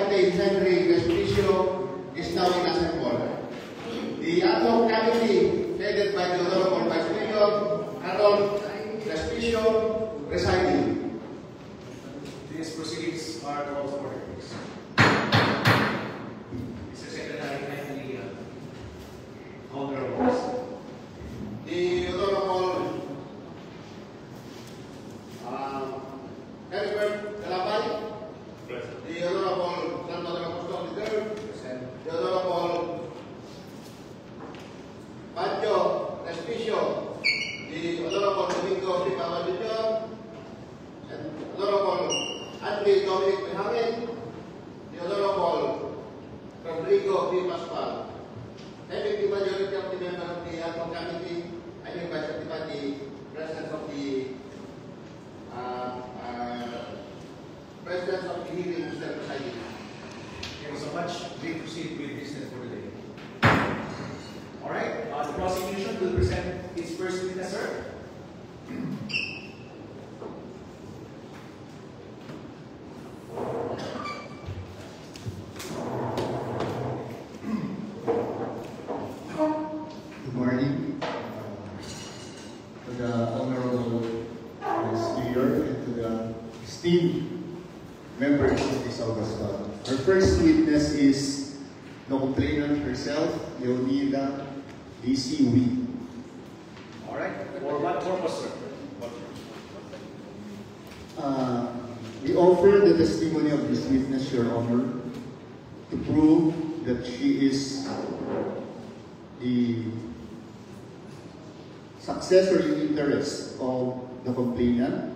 Captain Henry Respicio is now in assemble. The ad hoc committee, headed by the Honorable Vice Mayor Harold Respicio, presiding. These proceedings are called for. Mr. Secretary, kindly call the roll. The Honorable Herbert Calabay, Present. the Honorable Grandmother Apostol III, the Honorable Pancho Respicio, the Honorable Domingo Picawa Jr., and Honorable Andre Dominic Behangin, the Honorable Rodrigo P. Pascual. Having the majority of the members of the ad hoc committee, I hereby certify the presence of the hearing, Mr. Presiding. Thank you so much. We proceed with business for today. All right. The prosecution will present its first witness, sir. Good morning to the Honorable Mayor and to the esteemed members of this Augusta. Our first witness is the complainant herself, Leonida D.C. Wee. All right. For what purpose, sir? We offer the testimony of this witness, Your Honor, to prove that she is the successor in interest of the complainant,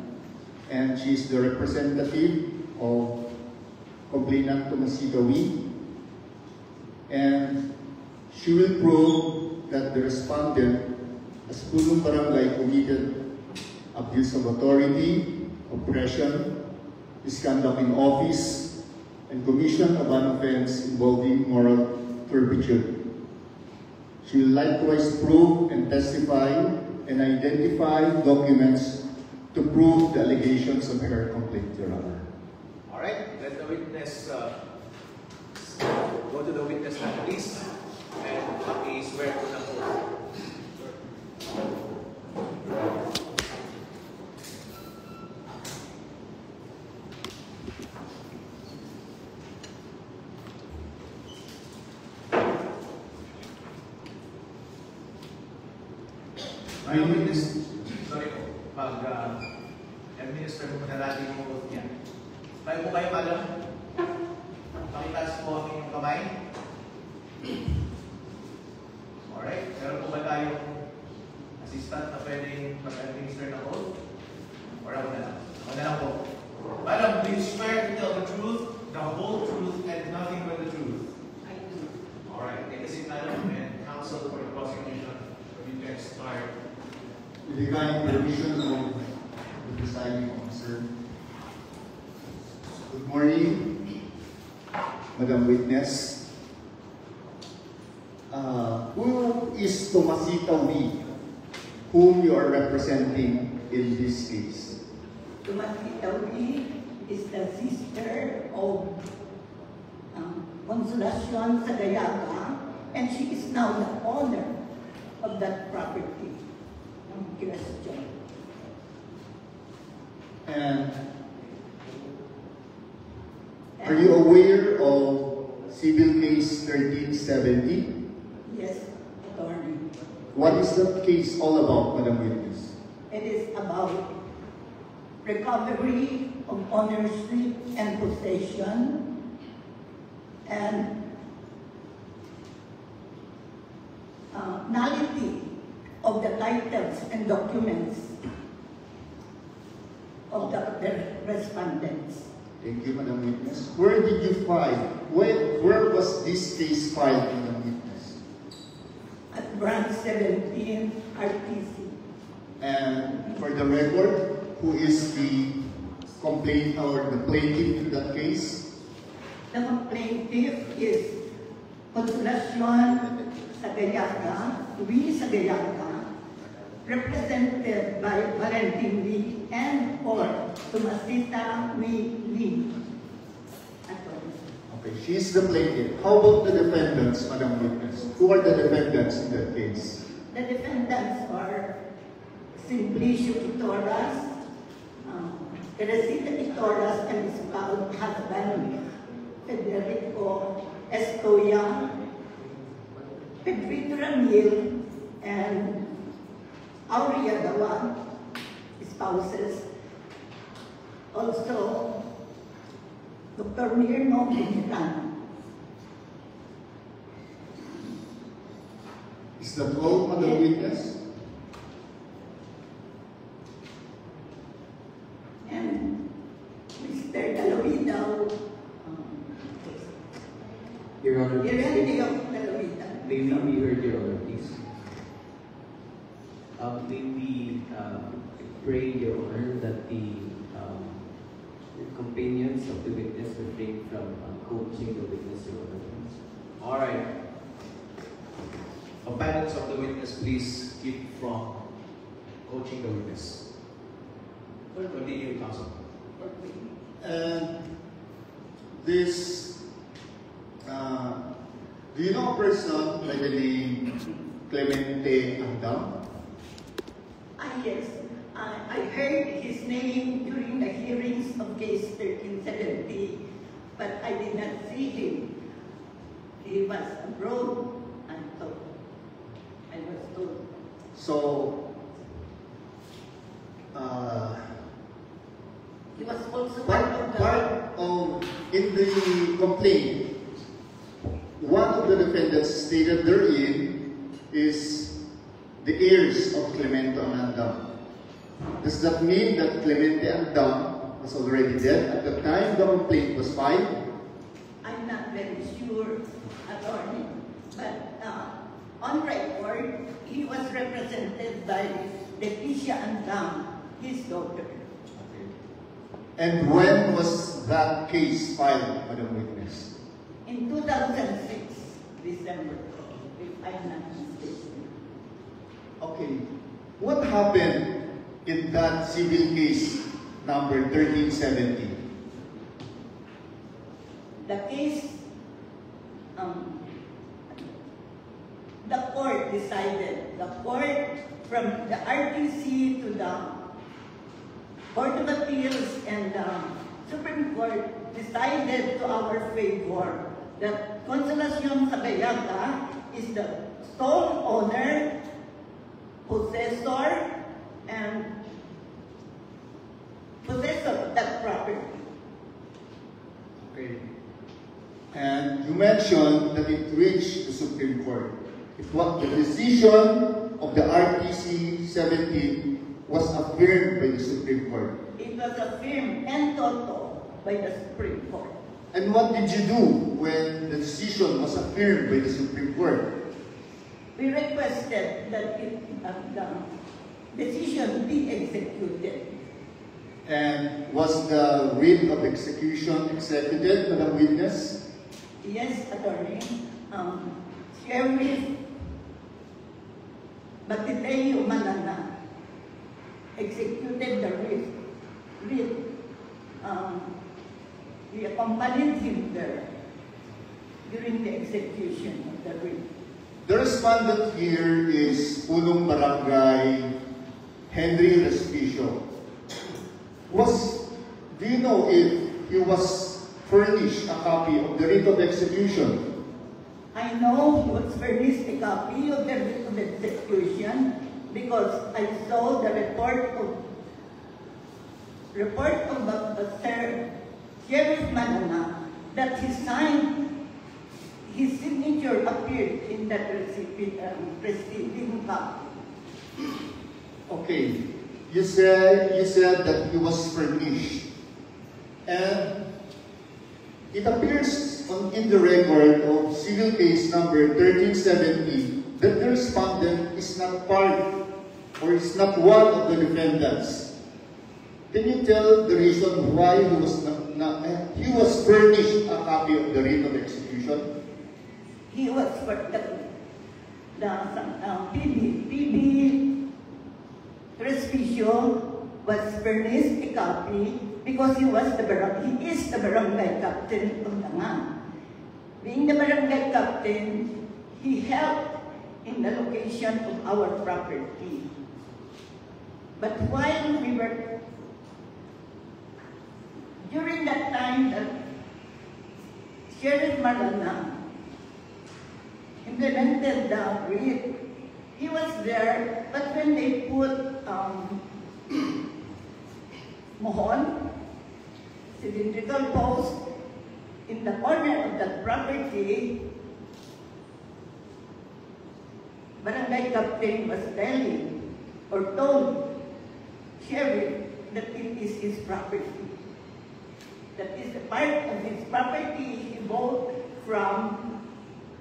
and she is the representative of complainant Tomasito Wee, and she will prove that the respondent as punong barangay committed abuse of authority, oppression, misconduct in office, and commission of an offense involving moral turpitude. She will likewise prove and testify and identify documents to prove the allegations of her complaint, Your Honor. All right. Let the witness go to the witness stand, please, and he swear to the oath. May witness, sorry po, pag-administer po na natin yung oath niya. Tayo po kayo, madam. Pakitaas po ang inyong kamay. Alright, meron po ba tayong assistant na pwedeng mag-administer ng oath? Or ako na lang? Ako na lang po. Madam, do you swear to tell the truth, the whole truth, and nothing but the truth? I do. Alright, take a seat, madam, and counsel for the prosecution. You can start. With the kind permission of the presiding officer. Good morning, Madam Witness. Who is Tomasita Wee, whom you are representing in this case? Tomasita Wee is the sister of Consolacion Sagayaga, and she is now the owner of that property. Question. And are you aware of Civil Case 1370? Yes, attorney. What is that case all about, Madam Witness? It is about recovery of ownership and possession and nullity of the titles and documents of the respondents. Thank you, Madam Witness. Where did you file? Where was this case filed, Madam Witness? At branch 17, RTC. And for the record, who is the complaint or the plaintiff in that case? The plaintiff is Consolacion Sagayaga, Wee Sagayaga, represented by Valentin Wee and or Tomasita Wee Lee. Okay. She is the plaintiff. How about the defendants, Madam Witness? Who are the defendants in that case? The defendants are Simplicio Itoras, Teresita Itoras, and his husband, Federico Estoya, Pedrito Ramil, and Aurea Dawan, spouses. Also, Dr. Mirno Binitan. Is that all, Madam Witness? And Mr. Dalovida, Your Honor, Irendio Dalovida. may we be heard, Your Honor, please? May we pray, Your Honor, that the companions of the witness refrain from coaching the witness, Your Honor, please. All right. Companions of the witness, please keep from coaching the witness. Continue, counsel. And this, do you know a person by the name Clemente Andam? Yes, I heard his name during the hearings of case 1370, but I did not see him. He was abroad, I was told. So, He was also part of in the complaint, one of the defendants stated therein is the heirs of Clemente Andam. Does that mean that Clemente Andam was already dead at the time the complaint was filed? I'm not very sure, attorney, but on record, he was represented by Leticia Andam, his daughter. And when was that case filed, Madam Witness? In 2006, December, if I'm not mistaken. Okay. What happened in that civil case number 1370? The case, the court decided, the court from the RTC to the Court of Appeals and the Supreme Court decided to our favor that Consolacion Sabayaga is the sole owner, possessor, and possessor of that property. Okay. And you mentioned that it reached the Supreme Court. It was the decision of the RTC 17 was affirmed by the Supreme Court. It was affirmed en toto by the Supreme Court. And what did you do when the decision was affirmed by the Supreme Court? We requested that the decision be executed. And was the writ of execution executed, Madam Witness? Yes, attorney. Sheriff Batiteo Manana executed the writ. We accompanied him there during the execution of the writ. The respondent here is Punong Barangay Henry Respicio. Do you know if he was furnished a copy of the writ of execution? I know he was furnished a copy of the writ of execution because I saw the report of Sheriff Manana that he signed, his signature appeared in that preceding copy. Okay. You said that he was furnished. And it appears in the record of civil case number 1370 that the respondent is not part or is not one of the defendants. Can you tell the reason why he was furnished a copy of the writ of execution? He was for the PB Respicio was furnished a copy because he is the barangay captain of Dangan. Being the barangay captain, he helped in the location of our property. But while we were, during that time that Sheriff Malana implemented the RIT, he was there, but when they put mohon, cylindrical post, in the corner of that property, barangay captain was telling or told Sheriff that it is his property. That is a part of his property he bought from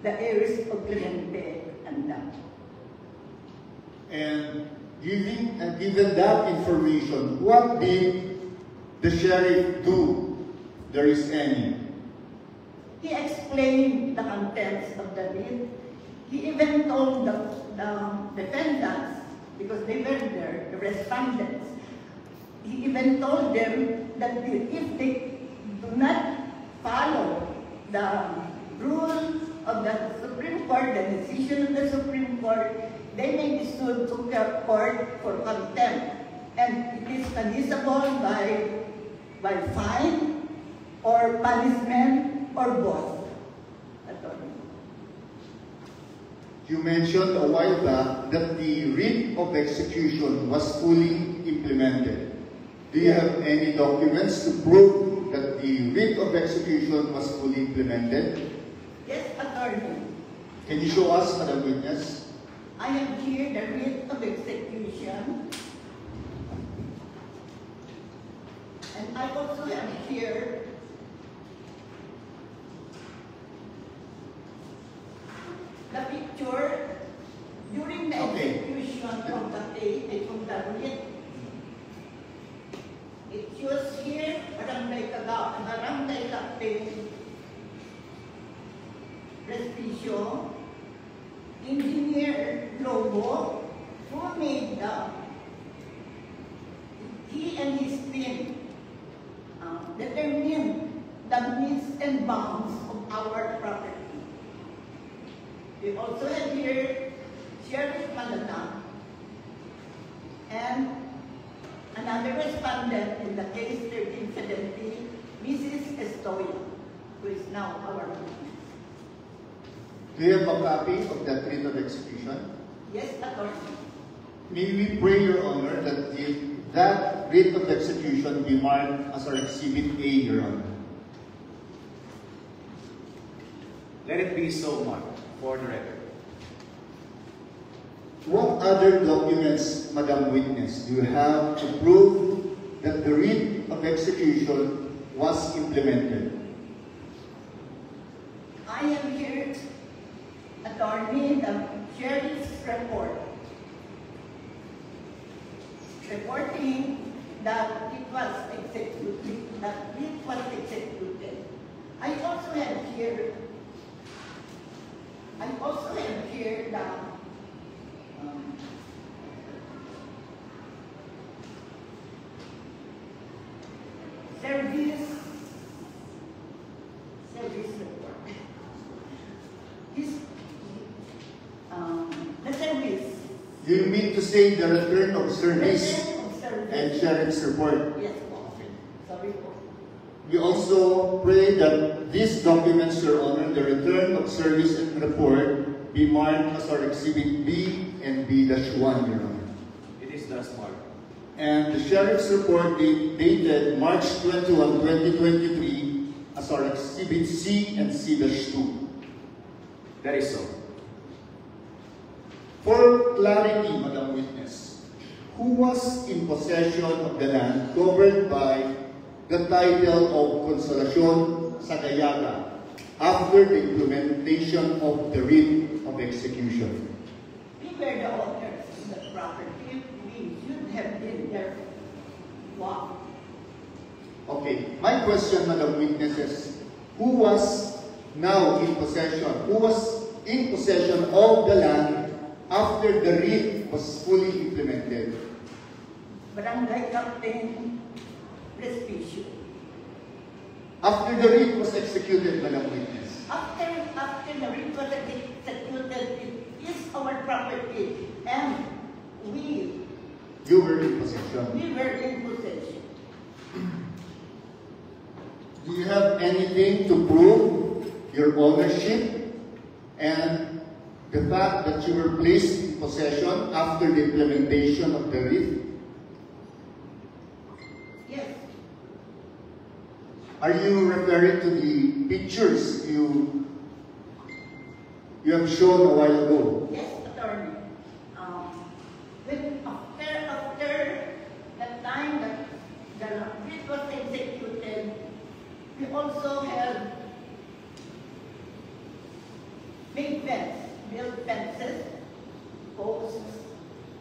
the heirs of Clemente and them. And given that information, what did the sheriff do? There is any. He explained the contents of the RIT. He even told the defendants, because they were there, the respondents, he even told them that if they do not follow the rule of the Supreme Court, the decision of the Supreme Court, they may be sued to the court for contempt. And it is punishable by fine or punishment or both. You mentioned a while back that the writ of execution was fully implemented. Do you have any documents to prove that the writ of execution was fully implemented? Yes, Attorney. Can you show us, Madam Witness? I have here the writ of execution. And I also have here the picture during the execution of the writ. It shows here barangay captain Prestigio, Engineer Lobo, who made he and his team determined the means and bounds of our property. We also have here Sheriff Malana and another respondent in the case 1370, Mrs. Estoya, who is now our witness. Do you have a copy of that writ of execution? Yes, Attorney. May we pray, Your Honor, that that writ of execution be marked as our Exhibit A, Your Honor. Let it be so marked for the record. What other documents, Madam Witness, do you have to prove that the writ of execution was implemented? I am here, Attorney, the Sheriff's report, reporting that it was executed, I also have here the service report. The service. You mean to say the return of service Return of service. and sheriff's report? Yes, po. Sorry po. We also pray that these documents, Your Honor, the return of service and report, be marked as our Exhibit B and B-1, Your Honor. It is thus marked. And the sheriff's report dated March 21, 2023 as our Exhibit C and C-2. That is so. For clarity, Madam Witness, who was in possession of the land covered by the title of Consolacion Sagayaga after the implementation of the writ of execution? We were the owners of the property. We should have been there. Wow. Okay, my question, Madam Witness, is who was now in possession? Who was in possession of the land after the writ was fully implemented? Barangay Captain Prestigio. After the writ was executed, Madam Witness. After the writ was executed, it is our property, and You were in possession. we were in possession. Do you have anything to prove your ownership and the fact that you were placed in possession after the implementation of the writ? Yes, Are you referring to the pictures you have shown a while ago? yes, attorney. After the time that the writ was executed, we also have built fences, posts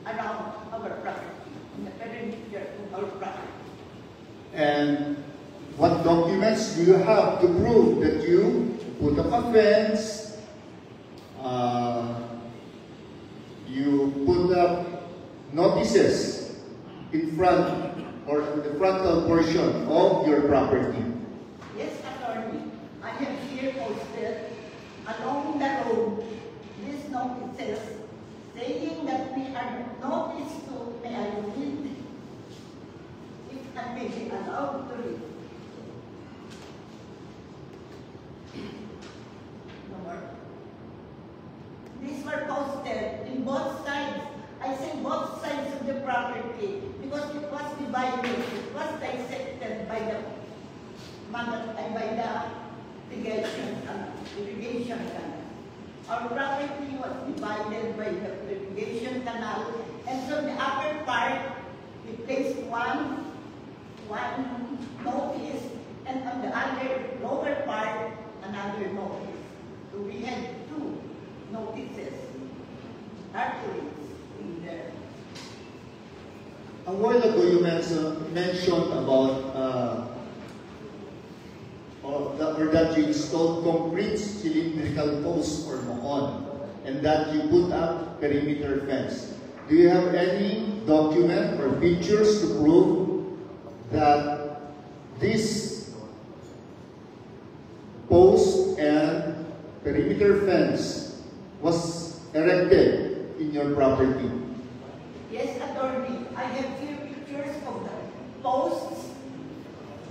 around our property, in the perimeter of our property. And what documents do you have to prove that you put up a fence, you put up notices in front or in the frontal portion of your property? Yes, attorney, I have here posted along the road these notices saying that we are noticed to may I read, if I may be allowed to read. No more. These were posted in both sides. I say both sides of the property because it was divided, it was dissected by the irrigation canal. Our property was divided by the irrigation canal, and so the upper part, we placed one notice, and on the other lower part, another notice. So we had two notices, arteries in there. A while ago, you mentioned about that you installed concrete cylindrical posts or mohon, and that you put up perimeter fence. Do you have any document or pictures to prove that this post and perimeter fence was erected in your property? Yes, attorney, I have here pictures of the posts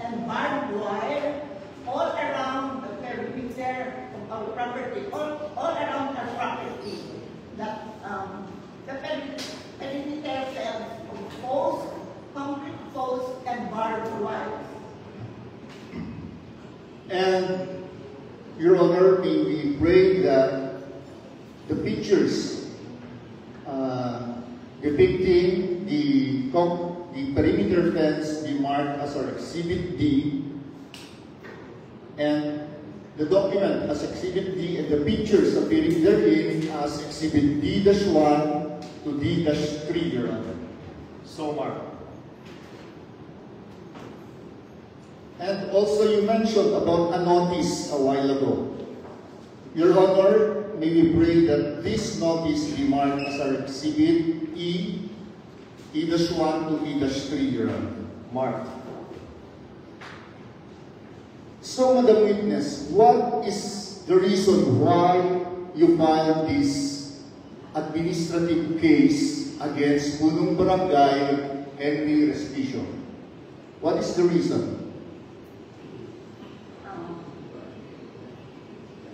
and barbed wire all around the perimeter of our property, all around our property. That the perimeter fence of posts, concrete posts, and barbed wire. And, Your Honor, we pray that the pictures depicting the perimeter fence be marked as our Exhibit D, and the document as Exhibit D and the pictures appearing therein as Exhibit D-1 to D-3, Your Honor. So marked. And also you mentioned about a notice a while ago. Your Honor, may we pray that this notice be marked as our Exhibit E, E-1 to E-3, Your Honor. Marked. So, Madam Witness, what is the reason why you filed this administrative case against Punong Barangay Henry Respicio? What is the reason?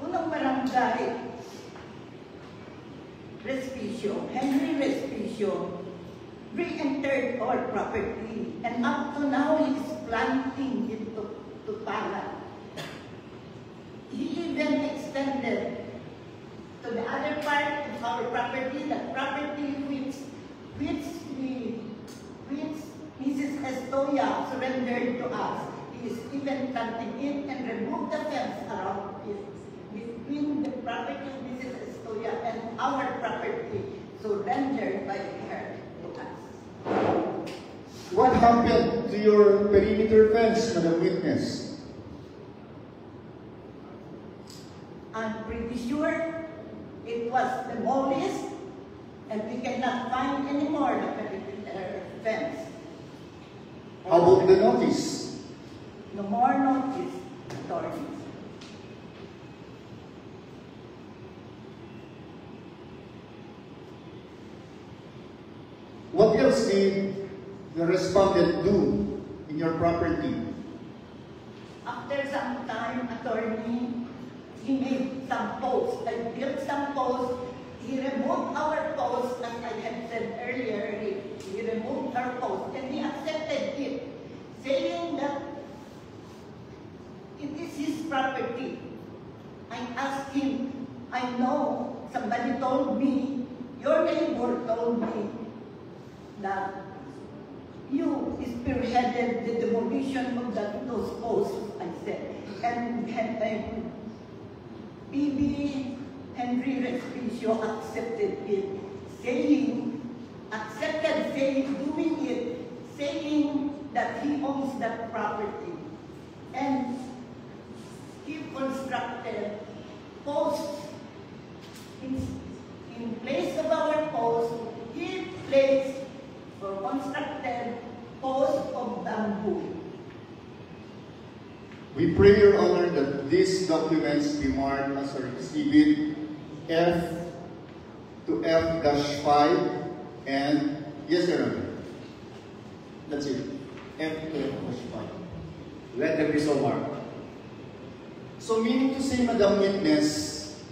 Punong Barangay Respicio, Henry Respicio, re-entered our property, and up to now he is planting it to pala. He even extended to the other part of our property, the property which Mrs. Estoya surrendered to us. He is even planting it and removed the fence around it between the property of Mrs. Estoya and our property surrendered by her to us. What happened to your perimeter fence, Madam Witness? I'm pretty sure it was demolished and we cannot find anymore the perimeter fence. How about the notice? No more notice, authorities. does the respondent do in your property? After some time, attorney, he made some posts. I built some posts. He removed our posts, as I had said earlier. He removed our posts and he accepted it, saying that it is his property. I asked him, I know somebody told me, your neighbor told me that you spearheaded the demolition of those posts, I said. And PB Henry Respicio accepted it, doing it, saying that he owns that property. And he constructed posts. In place of our posts, he placed or constructed posts of bamboo. We pray, Your Honor, that these documents be marked as our exhibit F to F-5 and, yes, Your Honor. That's it. F to F-5. Let them be so marked. So meaning to say, Madam Witness,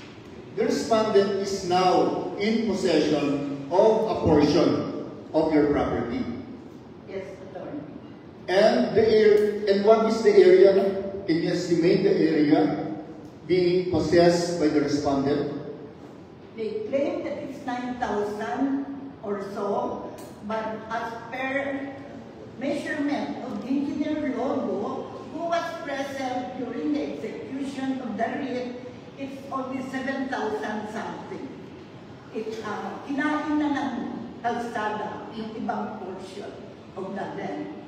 the respondent is now in possession of a portion of your property. Yes, attorney. And what is the area? Can you estimate the area being possessed by the respondent? They claim that it's 9,000 or so, but as per measurement of Engineer Logo, who was present during the execution of the writ, it's only 7,000 something. Kinain na ng kalsada yung ibang portion of the land.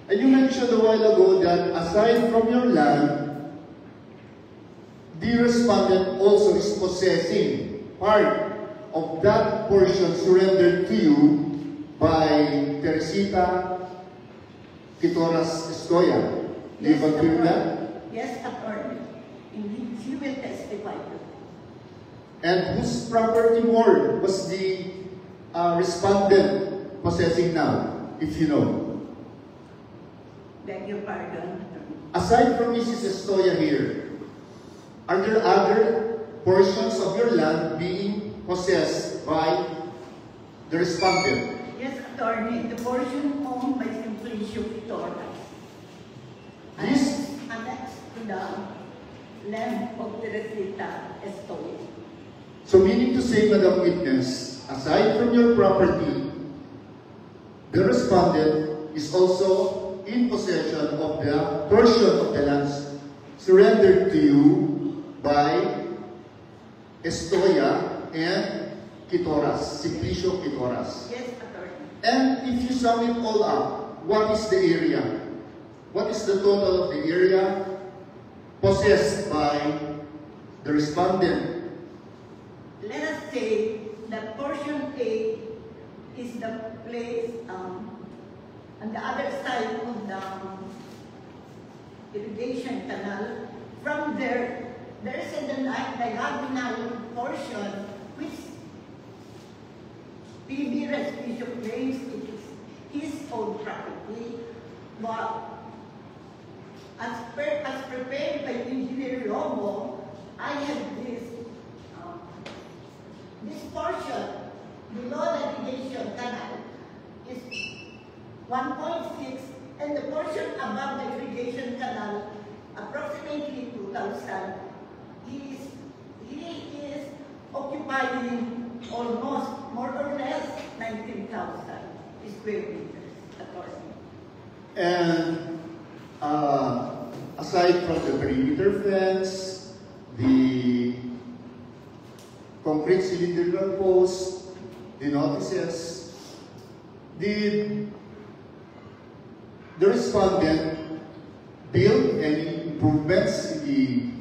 And you mentioned a while ago that aside from your land, the respondent also is possessing part of that portion surrendered to you by Teresita Quitoras Escoya. Do you confirm that? Yes, attorney. Indeed, she will testify to that. And whose property more was the respondent possessing now, if you know? Beg your pardon. Aside from Mrs. Estoya here, are there other portions of your land being possessed by the respondent? Yes, attorney. The portion owned by Simplicio Quitoras. This- Annexed to the land of Teresita Estoya. So meaning to say, Madam Witness, aside from your property, the respondent is also in possession of the portion of the lands surrendered to you by Estoya and Quitoras, Simplicio Quitoras. Yes, attorney. And if you sum it all up, what is the area? What is the total of the area possessed by the respondent? Let us say that portion A is the place on the other side of the irrigation canal. From there is a diagonal portion which PB Respicio claims it is his own property, but as prepared by Engineer Lobo, I have this portion below the irrigation canal is 1.6, and the portion above the irrigation canal, approximately 2,000, he is occupying almost, more or less, 19,000 square meters, according. And aside from the perimeter fence, the concrete cylindrical post, the notices, did the respondent build any improvements in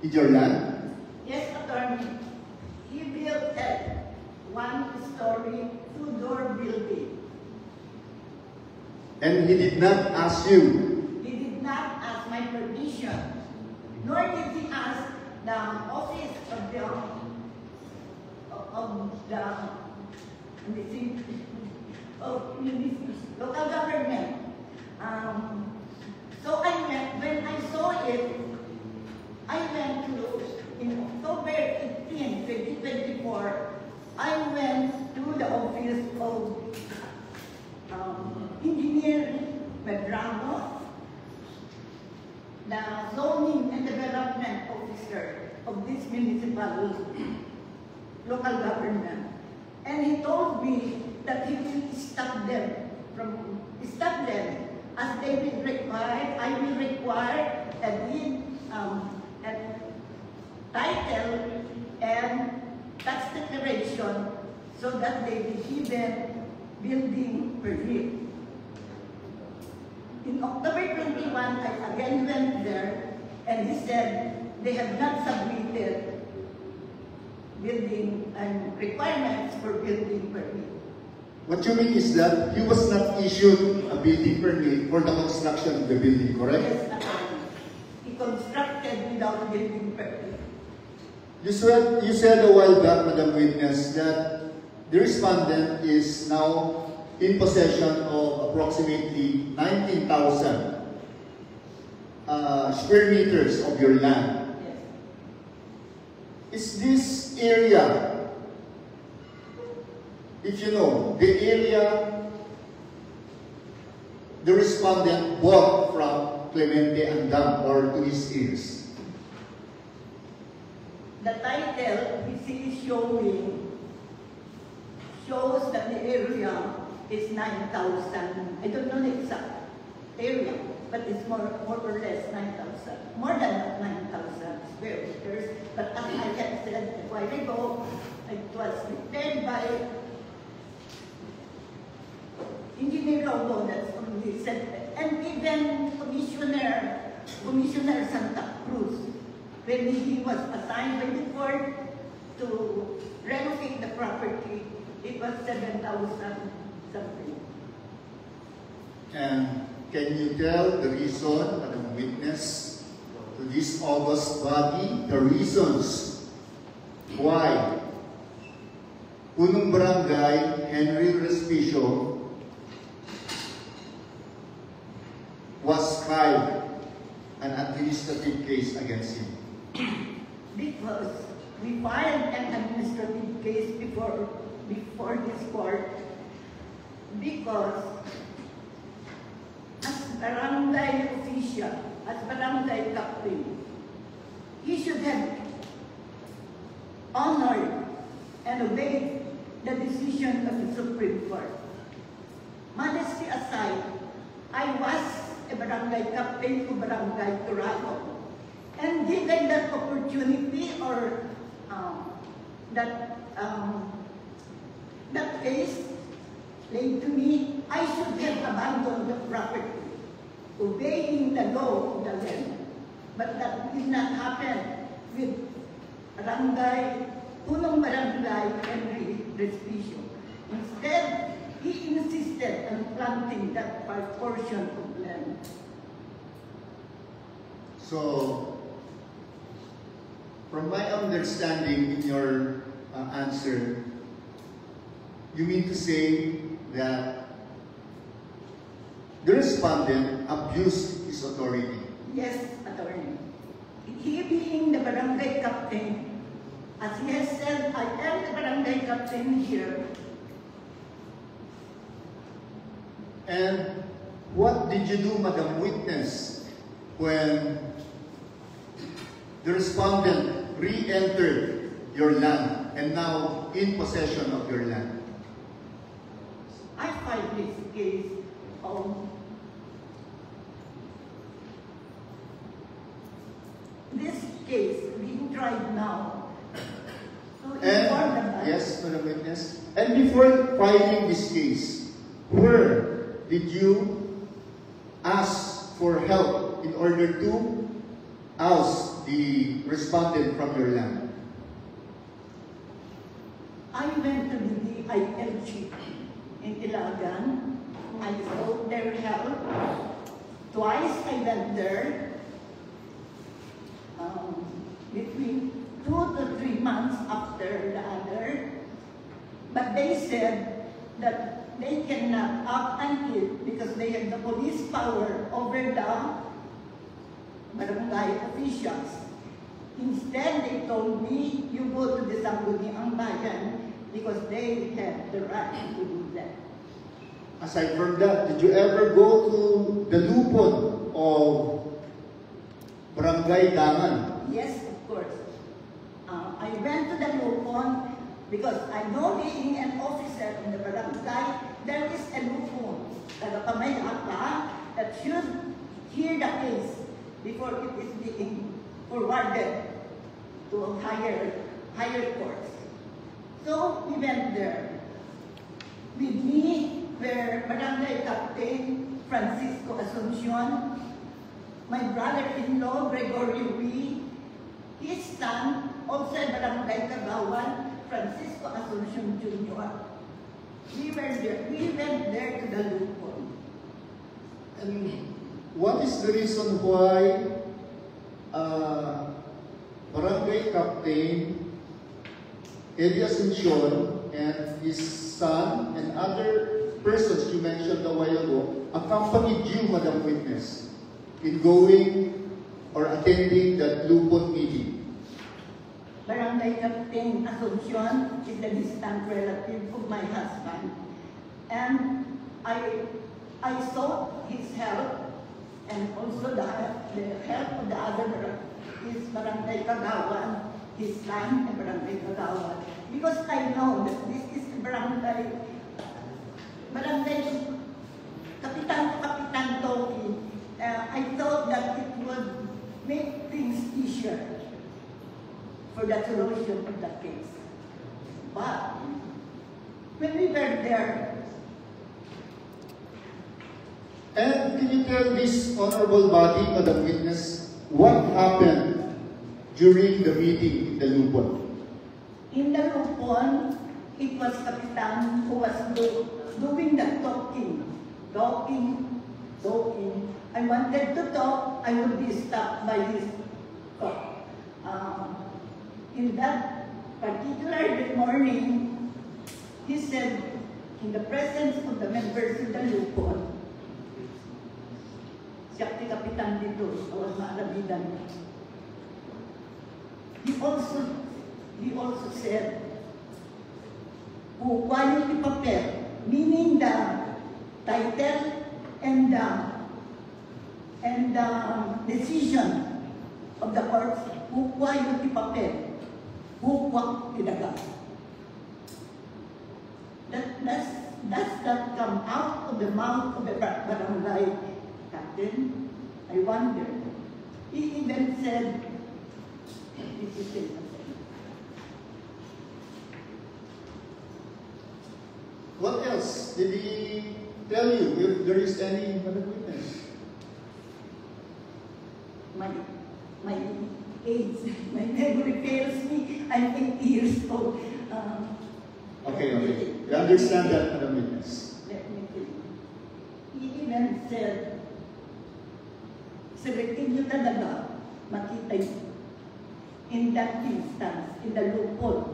your land? Yes, attorney. He built a one-story, two-door building. And he did not ask you? He did not ask my permission, nor did he ask the office of the local government. So when I saw it, I went to, in October 18, 2024, I went to the office of Engineer Medrano, the zoning and development officer of this municipal local government. And he told me that he will stop them as they will require, I will require a deed, a title and tax declaration so that they will give them building permit. In October 21, I again went there and he said they have not submitted building and requirements for building permit. What you mean is that he was not issued a building permit for the construction of the building, correct? Yes, he constructed without building permit. You said a while back, Madam Witness, that the respondent is now in possession of approximately 19,000 square meters of your land. Yes. Is this area, if you know, the area the respondent bought from Clemente Andam or to his heirs? The title we see shows that the area is 9,000. I don't know the exact area, but it's more or less 9,000. More than 9,000 square meters. But as I had said a while ago, it was prepared by Engineer Robo, that's from the center, and even Commissioner Santa Cruz, when he was assigned by the court to relocate the property, it was 7,000 something. And can you tell the reason, Madam Witness, to this august body, the reasons why Punong Barangay Henry Respicio was filed an administrative case against him? Because we filed an administrative case before this court because as barangay official, as barangay captain, he should have honored and obeyed the decision of the Supreme Court. Modesty aside, I was a barangay captain to Barangay Turaco. And given that opportunity or that case laid to me, I should have abandoned the property, obeying the law of the land. But that did not happen with Punong Barangay Henry Respicio. Instead, he insisted on planting that portion of land. So, from my understanding in your answer, you mean to say that the respondent abused his authority? Yes, attorney. He being the barangay captain, as he has said, I am the barangay captain here. And what did you do, Madam Witness, when the respondent re-entered your land and now in possession of your land? I filed this case on this case being tried now. So And, yes, Madam Witness. And before filing this case, where did you ask for help in order to oust the respondent from your land? I went to the DILG in Ilagan. I sought their help. Twice I went there. Between 2 to 3 months after the other. But they said that they cannot act until, because they have the police power over the barangay officials. Instead, they told me, you go to the Sangguniang Bayan because they have the right to do that. Aside from that, did you ever go to the lupon of Barangay Dangan? Yes, of course. I went to the lupon because I know being an officer in the barangay, there is a lupon, tagapamayapa, that should hear the case before it is being forwarded to higher courts. So we went there. With me were Barangay Captain Francisco Asuncion, my brother-in-law Gregorio Wee, his son, also Barangay Kagawan, Francisco Asuncion Jr. We went there to the lupon. And what is the reason why Barangay Captain Eddie Asuncion and his son and other persons you mentioned a while ago accompanied you, Madam Witness, in going or attending that lupon meeting? Barangay Captain Asuncion is a distant relative of my husband, and I sought his help and also the help of the other, his Barangay Kagawan, his son and Barangay Kagawan, because I know that this is Barangay Kapitan Toki. I thought that it would make things easier for the solution of the case. But when we were there, And can you tell this honorable body, Madam Witness, what happened during the meeting in the lupon? in the lupon, it was Kapitan who was doing the talking. I wanted to talk, I would be stopped by his talk. In that particular morning, he said, in the presence of the members of the lupon, siya si Kapitan dito, awas maalabidan. He also said, kung yung ipapel, meaning the title and the decision of the court, kukwa yung ipapel, kukwa tinaga. Does that come out of the mouth of the barangay captain? I wonder. He even said, this is it. What else did he tell you, if there is any Madam Witness? My age, my memory fails me. I'm 8 years old. Okay. You understand that, Madam Witness? Let me think. He even said, selectin nyo talaga, makita nyo. In that instance, in the lupon.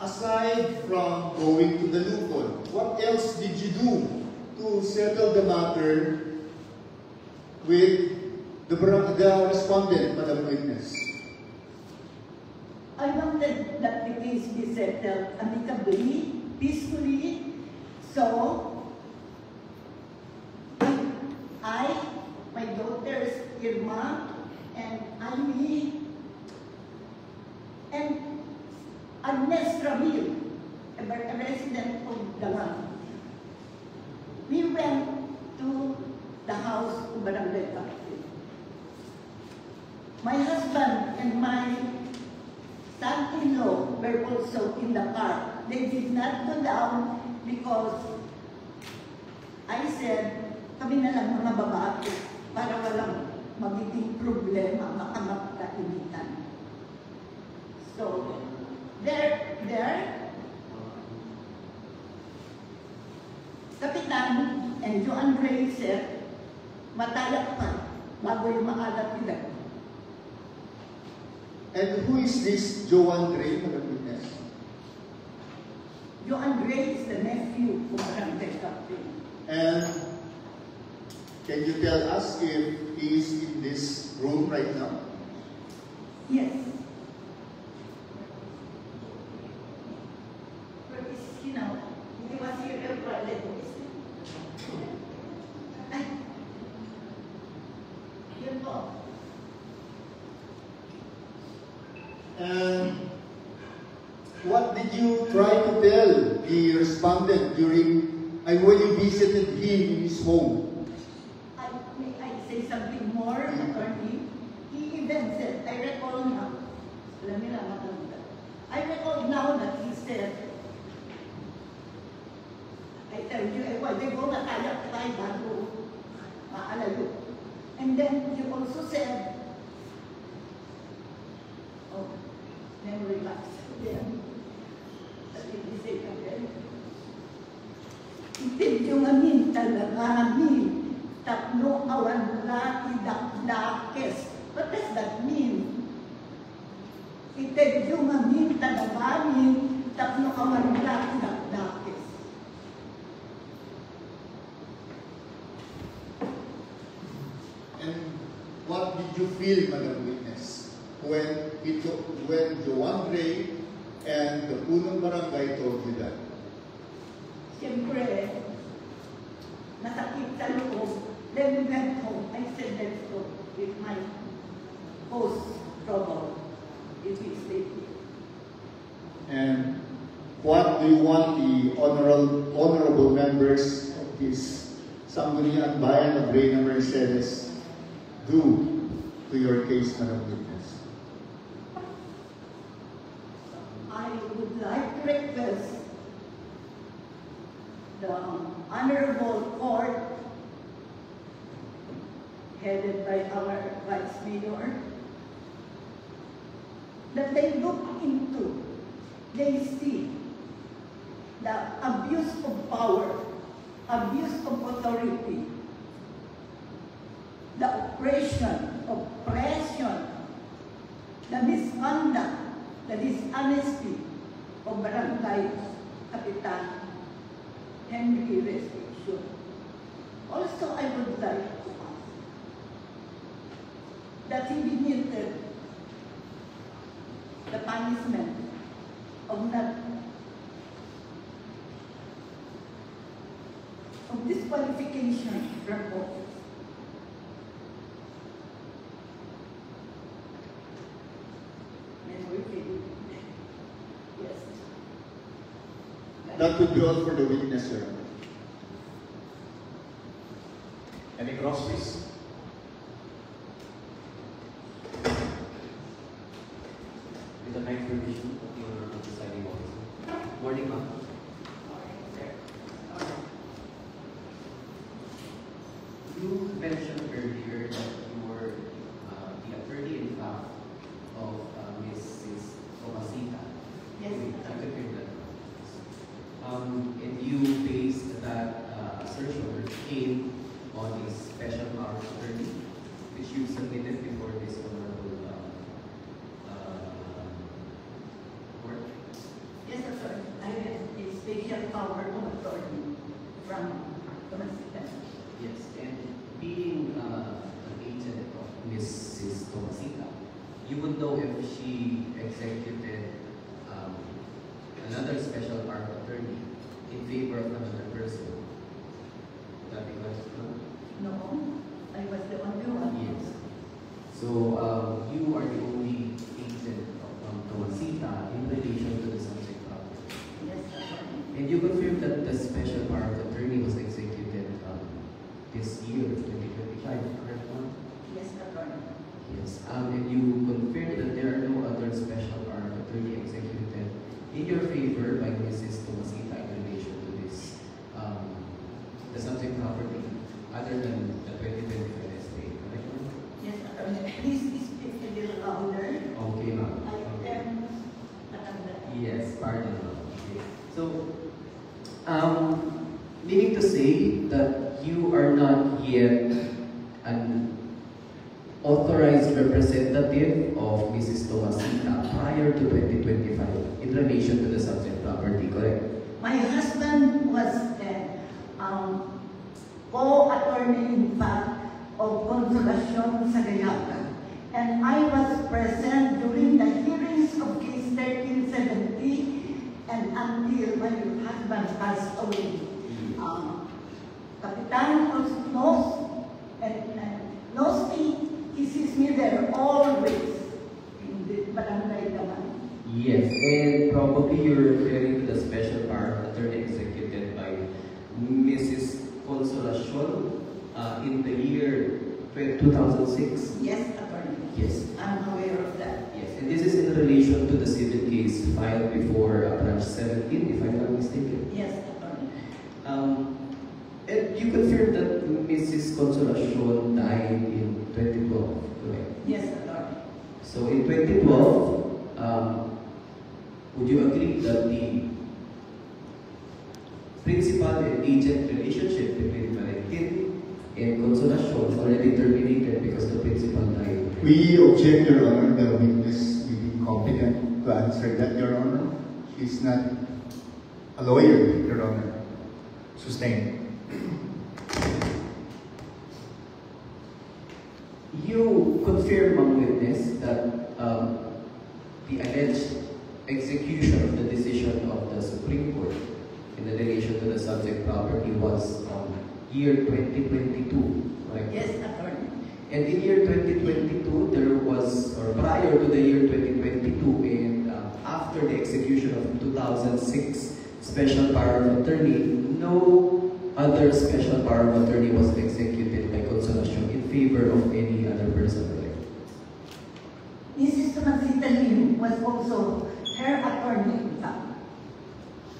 Aside from going to the lupon, what else did you do to settle the matter with the respondent, Madam Witness? I wanted that the case be settled amicably, peacefully, so I, my daughters, Irma, and Amy, and Agnes Ramil, a resident of Dangan, we went to the house of Barangay Captain. My husband and my son-in-law were also in the car. They did not go down because I said, kami na lang mga babae para walang magiging problema, makamagkainitan. So, there, Kapitan and Joan Ray said, matayak pa bago yung maalat nila. And who is this Joan Ray, Madam Witness? Andre is the nephew of Barangay Captain. And can you tell us if he is in this room right now? Yes. Where is he now? He was here earlier. Ay. Yun po. And what did you try to tell the respondent when you visited him in his home? May I say something more, attorney? He even said, I recall now, alam niyo lang matanda. I recall now that he said, I tell you, they go na tayo bago maalayo. And then he also said, oh, memory lapse again. That did he say again? Itin yung amin talaga amin. Tatlo awan la idakdakes. What does that mean? Itin yung amin talaga amin. Tatlo awan la idakdakes. And what did you feel, Madam Witness, when Joan Ray and the Punong Barangay told you that? Siyempre, nasakit sa loob. Then we went home. I said, let's go with my post-trouble if we stay here. And what do you want the honorable members of this Sangguniang Bayan of Reyna Mercedes do to your case, Madam Witness? I would like to request the Honorable Court, headed by our Vice Mayor, that they look into, they see the abuse of power, abuse of authority, the oppression, the misconduct, the dishonesty of Barangay Kapitan Henry Restriction. Also, I would like to ask that he be limited the punishment of disqualification from office. Yes. That would be all for the witness, Your Honor. Any cross, please? With the kind permission of your presiding officer. Morning, ma'am. You mentioned earlier that you were the attorney-in-fact of Mrs. Tomasita. Yes. I could hear that. And you based that assertion came on a special power of attorney, which you submitted before this honorable court. Yes, sir. I have a special power of authority from Tomasita. Yes, and being an agent of Mrs. Tomasita, you would know if she executed another special power of attorney in favor of another person. Would that be correct? No, I was the only one. Yes. So you are the only agent of Tomasita in relation to the subject property. Yes, sir. And you confirm that the special power of attorney was executed this year, 2025, correct, ma'am? Yes, sir. Yes. And you confirm that there are no other special power of attorney executed in your favor by Mrs. Tomasita in relation to this, the subject property, other than the 2025 estate, correct, ma'am? Yes, sir. Please speak a little louder. Okay, ma'am. I Okay. am matanda. Yes, pardon, ma'am. Okay. So, meaning to say that you are not yet an authorized representative of Mrs. Tomasita prior to 2025 in relation to the subject property, correct? My husband was co-attorney, in fact, of Consolacion sa Gallaga. And I was present during the hearings of case 1370 and until my husband passed away. Kapitan also knows and knows me. He sees me there always in the barangay naman. Yes, and probably you're referring to the special power of attorney executed by Mrs. Consolacion in the year 2006. Yes, attorney. Yes. I'm aware of that. Yes, and this is in relation to the civil case filed before branch 17, if I'm not mistaken. Yes, attorney. And you confirmed that Mrs. Consolacion died in 2012, correct? Yes, attorney. So in 2012, would you agree that the principal and agent relationship between Valentin and Consolacion already terminated because the principal died? We object, Your Honor, the witness will be competent to answer that, Your Honor. She's not a lawyer, Your Honor. Sustained. You confirm, Ma'am Witness, that the alleged execution of the decision of the Supreme Court in relation to the subject property was year 2022, right? Yes, attorney. And in year 2022, there was, or prior to the year 2022, and after the execution of 2006 special power of attorney, no other special power of attorney was executed by Consolacion in favor of any other person, right? Mrs. Tomasita Lim was also her attorney, in fact.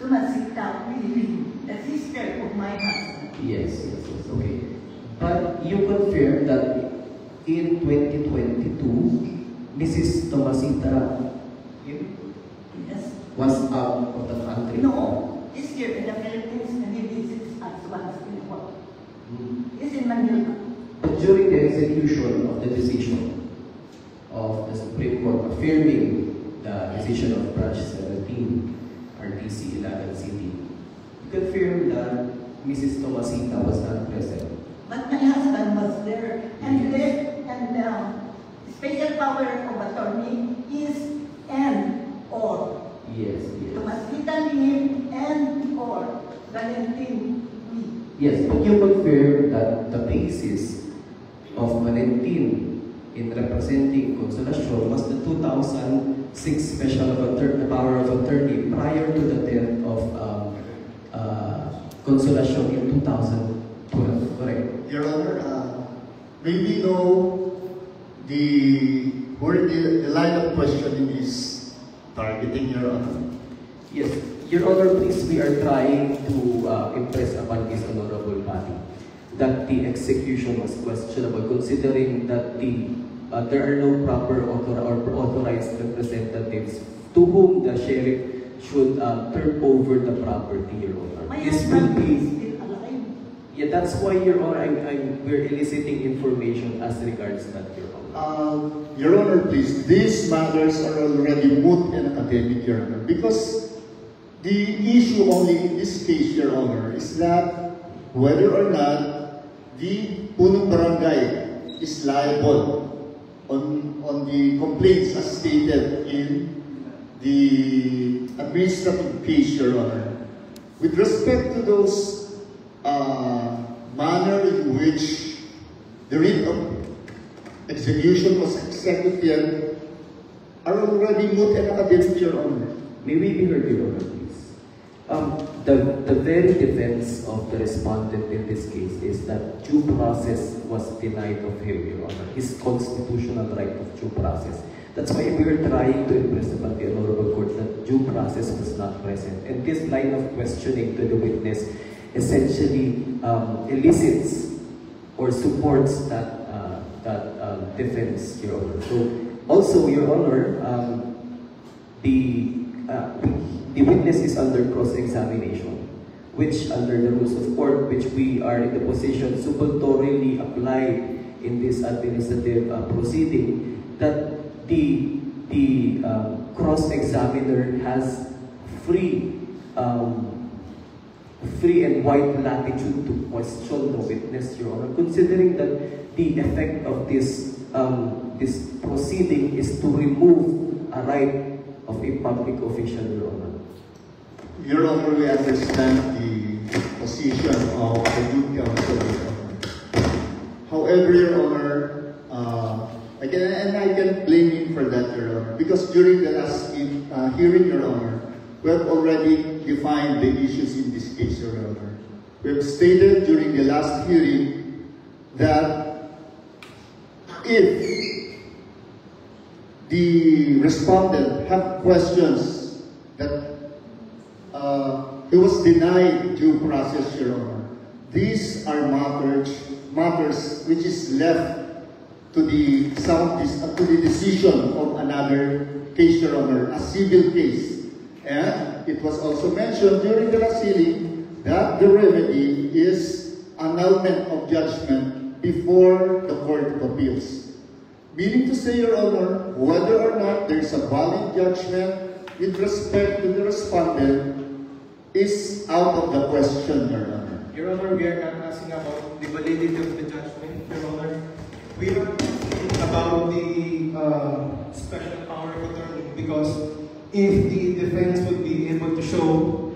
Tomasita Lim, the sister of my husband. Yes, okay. But you confirm that in 2022, Mrs. Tomasita Lim Yes. was out of the country? No, this year in the Philippines, and he visits us once in a while. He's in Manila. But during the execution of the decision of the Supreme Court affirming the decision of Branch 17, RTC 11 City, you confirm that Mrs. Tomasita was not present. But my husband was there, and special power of attorney is and or. Yes. Tomasita Lim and or Valentin Lim. Yes, but you confirm that the basis of Valentin in representing Consolacion was the 2006 special power of attorney prior to the death of Consolacion in 2012, correct? Your Honor, may we know where the line of questioning is targeting, Your Honor? Yes, Your Honor, please, we are trying to impress upon this honorable body that the execution was questionable, considering that there are no proper or authorized representatives to whom the sheriff should turn over the property, Your Honor. My This will husband be. is still alive. Yeah, that's why, Your Honor, we're eliciting information as regards that, Your Honor. Your Honor, please, these matters are already moot and academic, Your Honor, because the issue only in this case, Your Honor, is that whether or not the Punong Barangay is liable on the complaints as stated in the administrative case, Your Honor. With respect to those manner in which the writ of execution was executed are already moot and academic, Your Honor. May we be heard, Your Honor, please? The very defense of the respondent in this case is that due process was denied of him, Your Honor. His constitutional right of due process. That's why we are trying to impress upon the Honorable Court that due process was not present. And this line of questioning to the witness essentially elicits or supports that defense, Your Honor. So, also, Your Honor, the witness is under cross-examination, which under the rules of court, which we are in the position supportorily applied in this administrative proceeding, that the cross-examiner has free free and wide latitude to question the witness, Your Honor, considering that the effect of this proceeding is to remove a right of a public official, Your Honor. Your Honor, we understand the position of the good counsel, Your Honor. However, Your Honor, I can blame him for that, Your Honor, because during the last hearing, Your Honor, we have already defined the issues in this case, Your Honor. We have stated during the last hearing that if the respondent have questions that he was denied due process, Your Honor, these are matters which is left to the decision of another case, Your Honor, a civil case. And it was also mentioned during the last hearing that the remedy is annulment of judgment before the Court of Appeals. Meaning to say, Your Honor, whether or not there is a valid judgment with respect to the respondent is out of the question, Your Honor. Your Honor, we are not asking about the validity of the judgment, Your Honor. We are asking about the special power of attorney, because if the defense would be able to show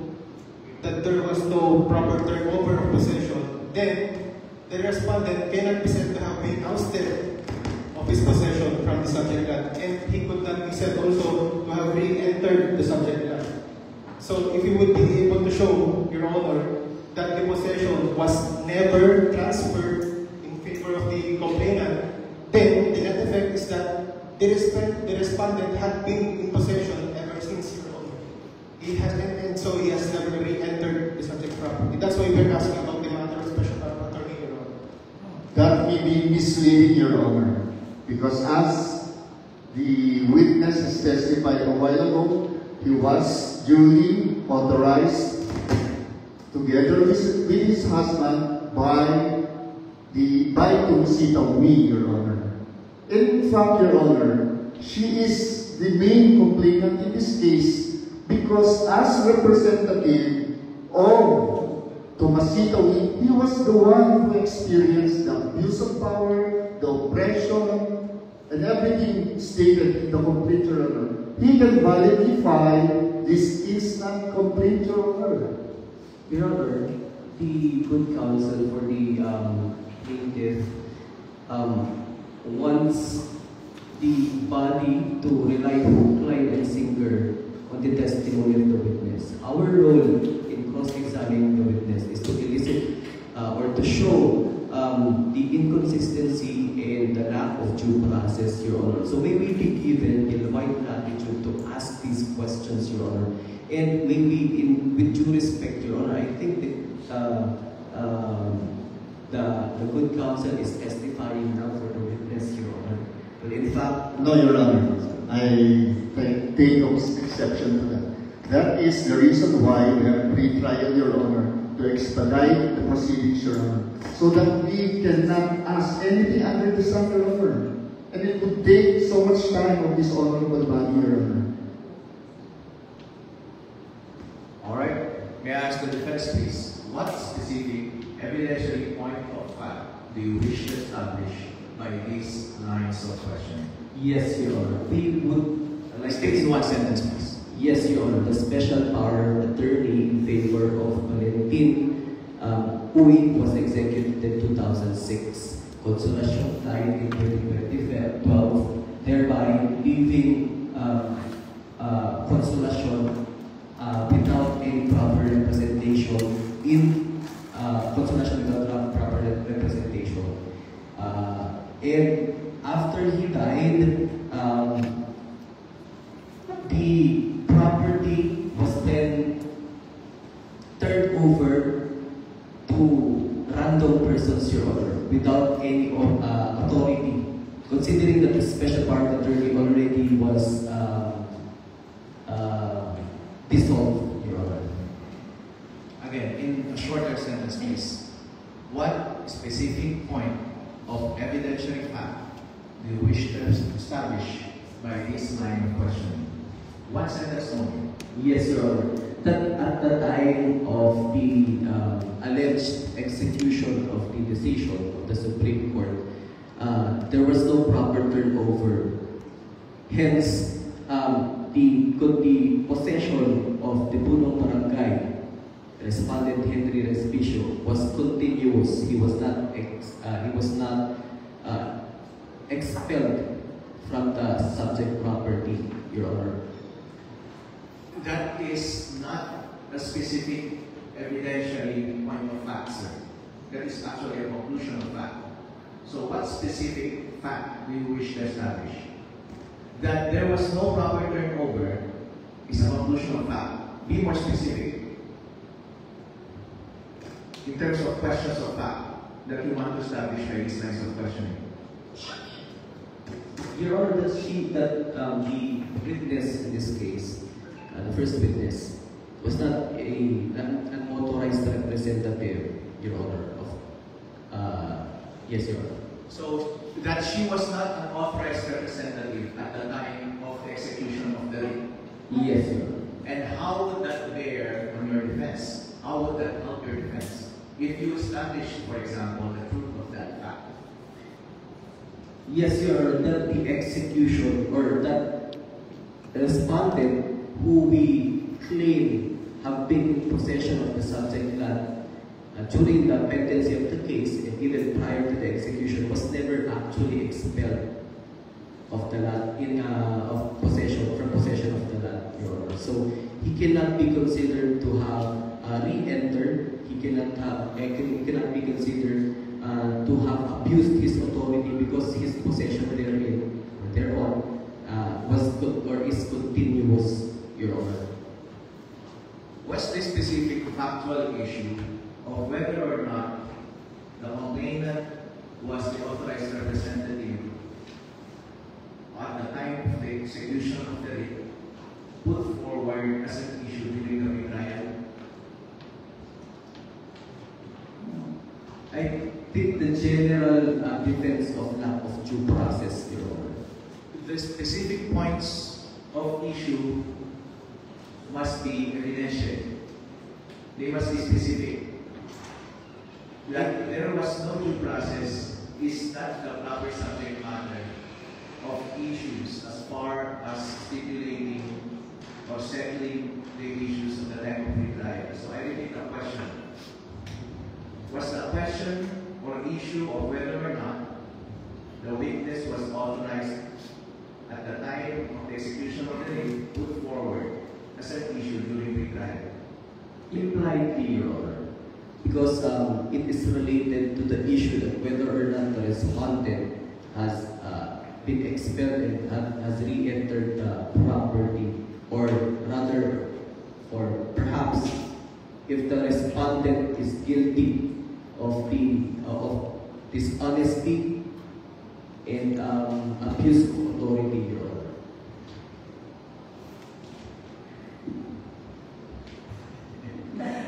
that there was no proper turnover of possession, then the respondent cannot be said to have been ousted of his possession from the subject land, and he could not be said also to have re-entered the subject land. So if you would be able to show, Your Honor, that the possession was never transferred in favor of the complainant, then the net effect is that the respondent had been in possession ever since, Your Honor. He has, and so he has never re-entered the subject property. That's why we're asking about the matter of special power of attorney, Your Honor. That may be misleading, Your Honor, because as the witness has testified a while ago, he was duly authorized together with his husband by Tomasita Umi, Your Honor. In fact, Your Honor, she is the main complainant in this case because as representative of Tomasita Umi, he was the one who experienced the abuse of power, the oppression, and everything stated in the complaint, Your Honor. He can validly file this instant complaint, Your Honor. Your Honor, the good counsel for the plaintiff wants the body to rely hook, line, and sinker on the testimony of the witness. Our role in cross-examining the witness is to elicit or to show the inconsistency and the lack of due process, Your Honor. So may we be given the wide latitude to ask these questions, Your Honor. And maybe with due respect, Your Honor, I think that the good counsel is testifying now for the witness, Your Honor. But in fact... No, Your Honor. I take no exception to that. That is the reason why we have pre-trial, Your Honor, to expedite the proceedings, Your Honor, so that we cannot ask anything under the sun, Your Honor. And it would take so much time of this honorable body, Your Honor. Alright, may I ask the defense, please? What specific evidentiary point of fact do you wish to establish by these lines of questioning? Yes, Your Honor. We would... Like, state in one sentence, please. Yes, Your Honor. The special power of attorney in favor of Valentin Uy was executed in 2006. Consolacion died in 2012, thereby leaving Consolacion without any proper representation in Consolacion without proper representation. And after he died, the property was then turned over to random persons, Your Honor, without any authority, considering that the special power of attorney already was dissolved, Your Honor. Again, in a shorter sentence, please. What specific point of evidentiary fact do you wish to establish by this line of questioning? One sentence only. Yes, Your Honor. that at the time of the alleged execution of the decision of the Supreme Court, there was no proper turnover. Hence, the possession of the Punong Barangay, Respondent Henry Respicio, was continuous. He was not expelled from the subject property, Your Honor. That is not a specific evidentiary point of fact, sir. That is actually a conclusion of fact. So what specific fact do you wish to establish? That there was no proper turnover is a conclusion of fact. Be more specific in terms of questions of fact that you want to establish by these lines of questioning. Your Honor, the witness in this case, the first witness, was not an authorized representative, Your Honor. Yes, Your Honor. So that she was not an authorized representative at the time of the execution of the writ. Yes, Your Honor. And how would that bear on your defense? How would that help your defense? If you establish, for example, the truth of that fact. Yes, Your Honor, that the execution or that respondent who we claim have been in possession of the subject land during the pendency of the case and even prior to the execution was never actually expelled of the land from possession of the land, Your Honor. So he cannot be considered to have re-entered. He cannot be considered to have abused his authority because his possession thereon is continuous, Your Honor. What's the specific factual issue of whether or not the complainant was the authorized representative at the time of the execution of the writ put forward as an issue during the trial? I think the general defense of lack of due process, Your Honor. The specific points of issue must be evidential. They must be specific. That there was no due process is not the proper subject matter of issues as far as stipulating or settling the issues of the time of retrial. So I repeat the question. Was the question or issue of whether or not the witness was authorized at the time of the execution of the writ put forward as an issue during retrial? Impliedly, Your Honor, because it is related to the issue that whether or not the respondent has been expelled and has re-entered the property, or rather, or perhaps if the respondent is guilty of dishonesty and abuse of authority, Your Honor.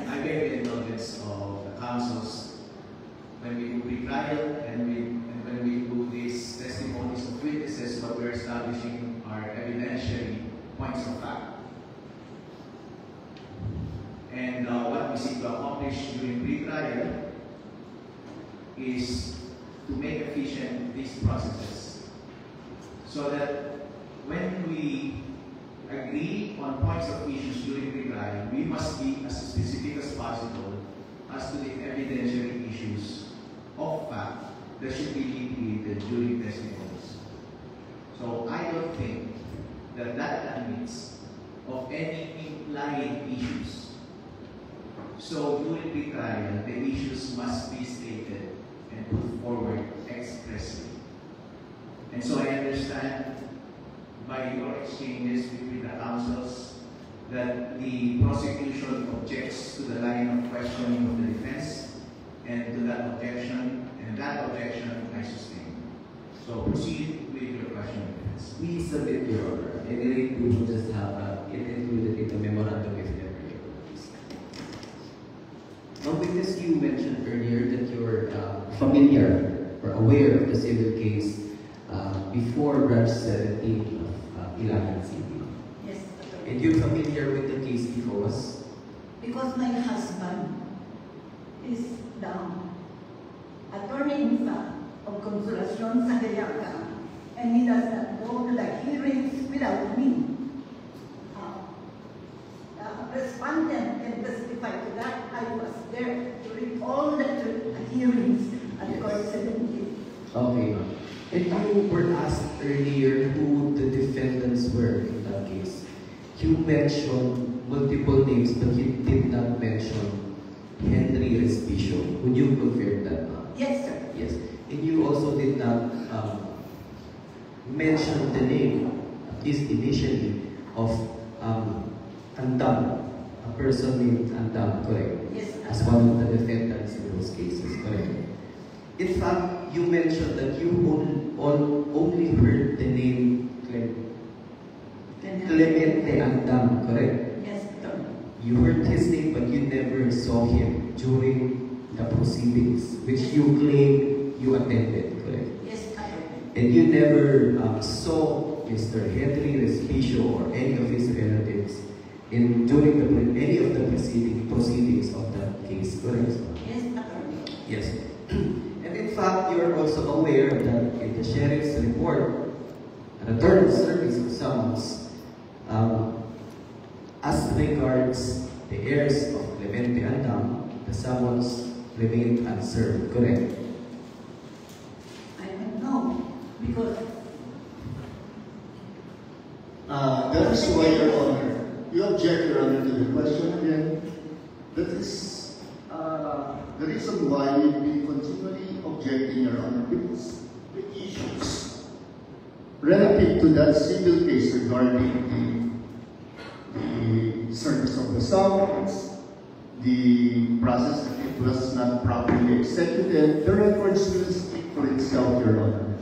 I gave the indulgence of the counsels when we do retrial and when we do these testimonies of witnesses, what we're establishing are evidentiary points of fact. And what we seek to accomplish during retrial is to make efficient these processes so that when we agree on points of issues during retrial, we must be as specific as possible as to the evidentiary issues of fact that should be litigated during testimonies. So I don't think that that admits of any implied issues. So during retrial, the issues must be stated and put forward expressly. And so I understand by your exchanges between the counsels that the prosecution objects to the line of questioning of the defense and to that objection, and that objection I sustain. So proceed with your question of defense. We submit, Your Honor, and we will just have it included in the memorandum if necessary. Now, witness, you mentioned earlier that you're familiar or aware of the civil case before Branch 17 of Ilangan City. Yes. And you're familiar with the case before us? because my husband is the attorney-in-fact of Consolacion Sagayaka, and he does not go to the hearings without me. The respondent can testify to that. I was there during all the hearings at Court 17. Okay, ma'am. And you were asked earlier who the defendants were in that case. You mentioned multiple names, but you did not mention Henry Respicio. Would you confirm that, ma'am? Yes, sir. Yes. And you also did not mention the name, at least initially, of Andam, a person named Andam, correct? Yes, sir. As one of the defendants in those cases, correct? In fact, you mentioned that you only heard the name Clemente Andam, correct? Yes, sir. You heard his name, but you never saw him during the proceedings, which you claim you attended, correct? Yes, sir. And you never saw Mr. Henry Respicio or any of his relatives during any of the proceedings of that case, correct? Yes, sir. Yes. And in fact, you are also aware that in the sheriff's report, an attorney service of summons, as regards the heirs of Clemente Andam, the summons remained unserved, correct? I don't know, because That is why, Your Honor, you object, Your Honor, to the question again. That is the reason why we've been continually objecting, Your Honor, because the issues relative to that civil case regarding the service of the summons, the process that it was not properly executed, the records will speak for itself, Your Honor.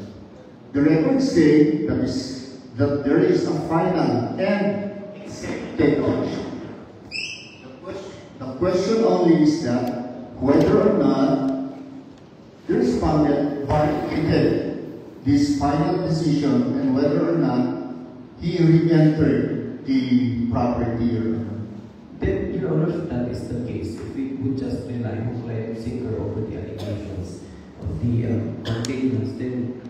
The records say that there is a final and executed action. The question only is that whether or not the respondent violated this final decision and whether or not he re-entered the property, Your Honor. Then, Your Honor, if that is the case, if we would just rely on client seeker over the allegations of the complainants, then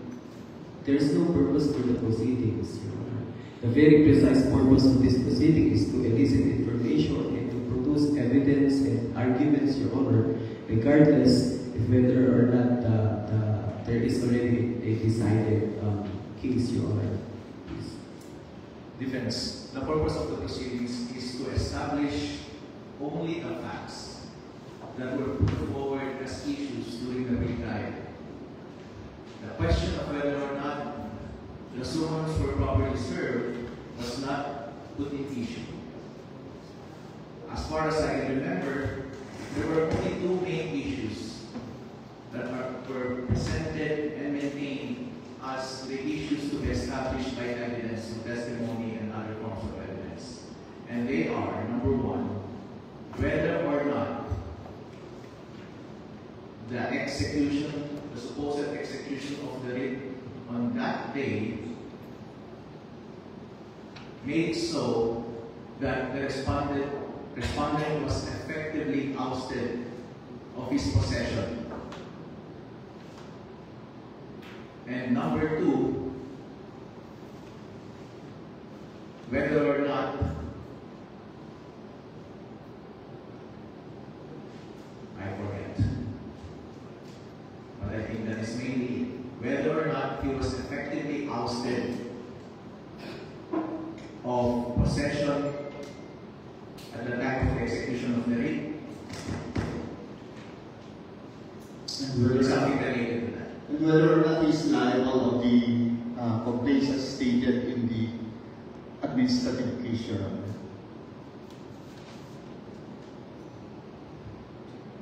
there is no purpose to the proceedings, Your Honor. The very precise purpose of this proceeding is to elicit information and to produce evidence and arguments, Your Honor, regardless if whether or not there is already a decided case, Your Honor. Please. Defense. The purpose of the proceedings is to establish only the facts that were put forward as issues during the pre-trial. The question of whether or not the summons were properly served was not put in issue. As far as I can remember, there were only two main issues that were presented and maintained as the issues to be established by evidence, testimony, and other forms of evidence. And they are, number one, whether or not the execution, the supposed execution of the writ on that day made so that the respondent was effectively ousted of his possession. And number two, whether or not I forget. But I think that is mainly whether or not he was effectively ousted of possession at the time of the execution of the writ. And Something related to that. and whether or not he is liable of the complaints as stated in the administrative case, Your Honor.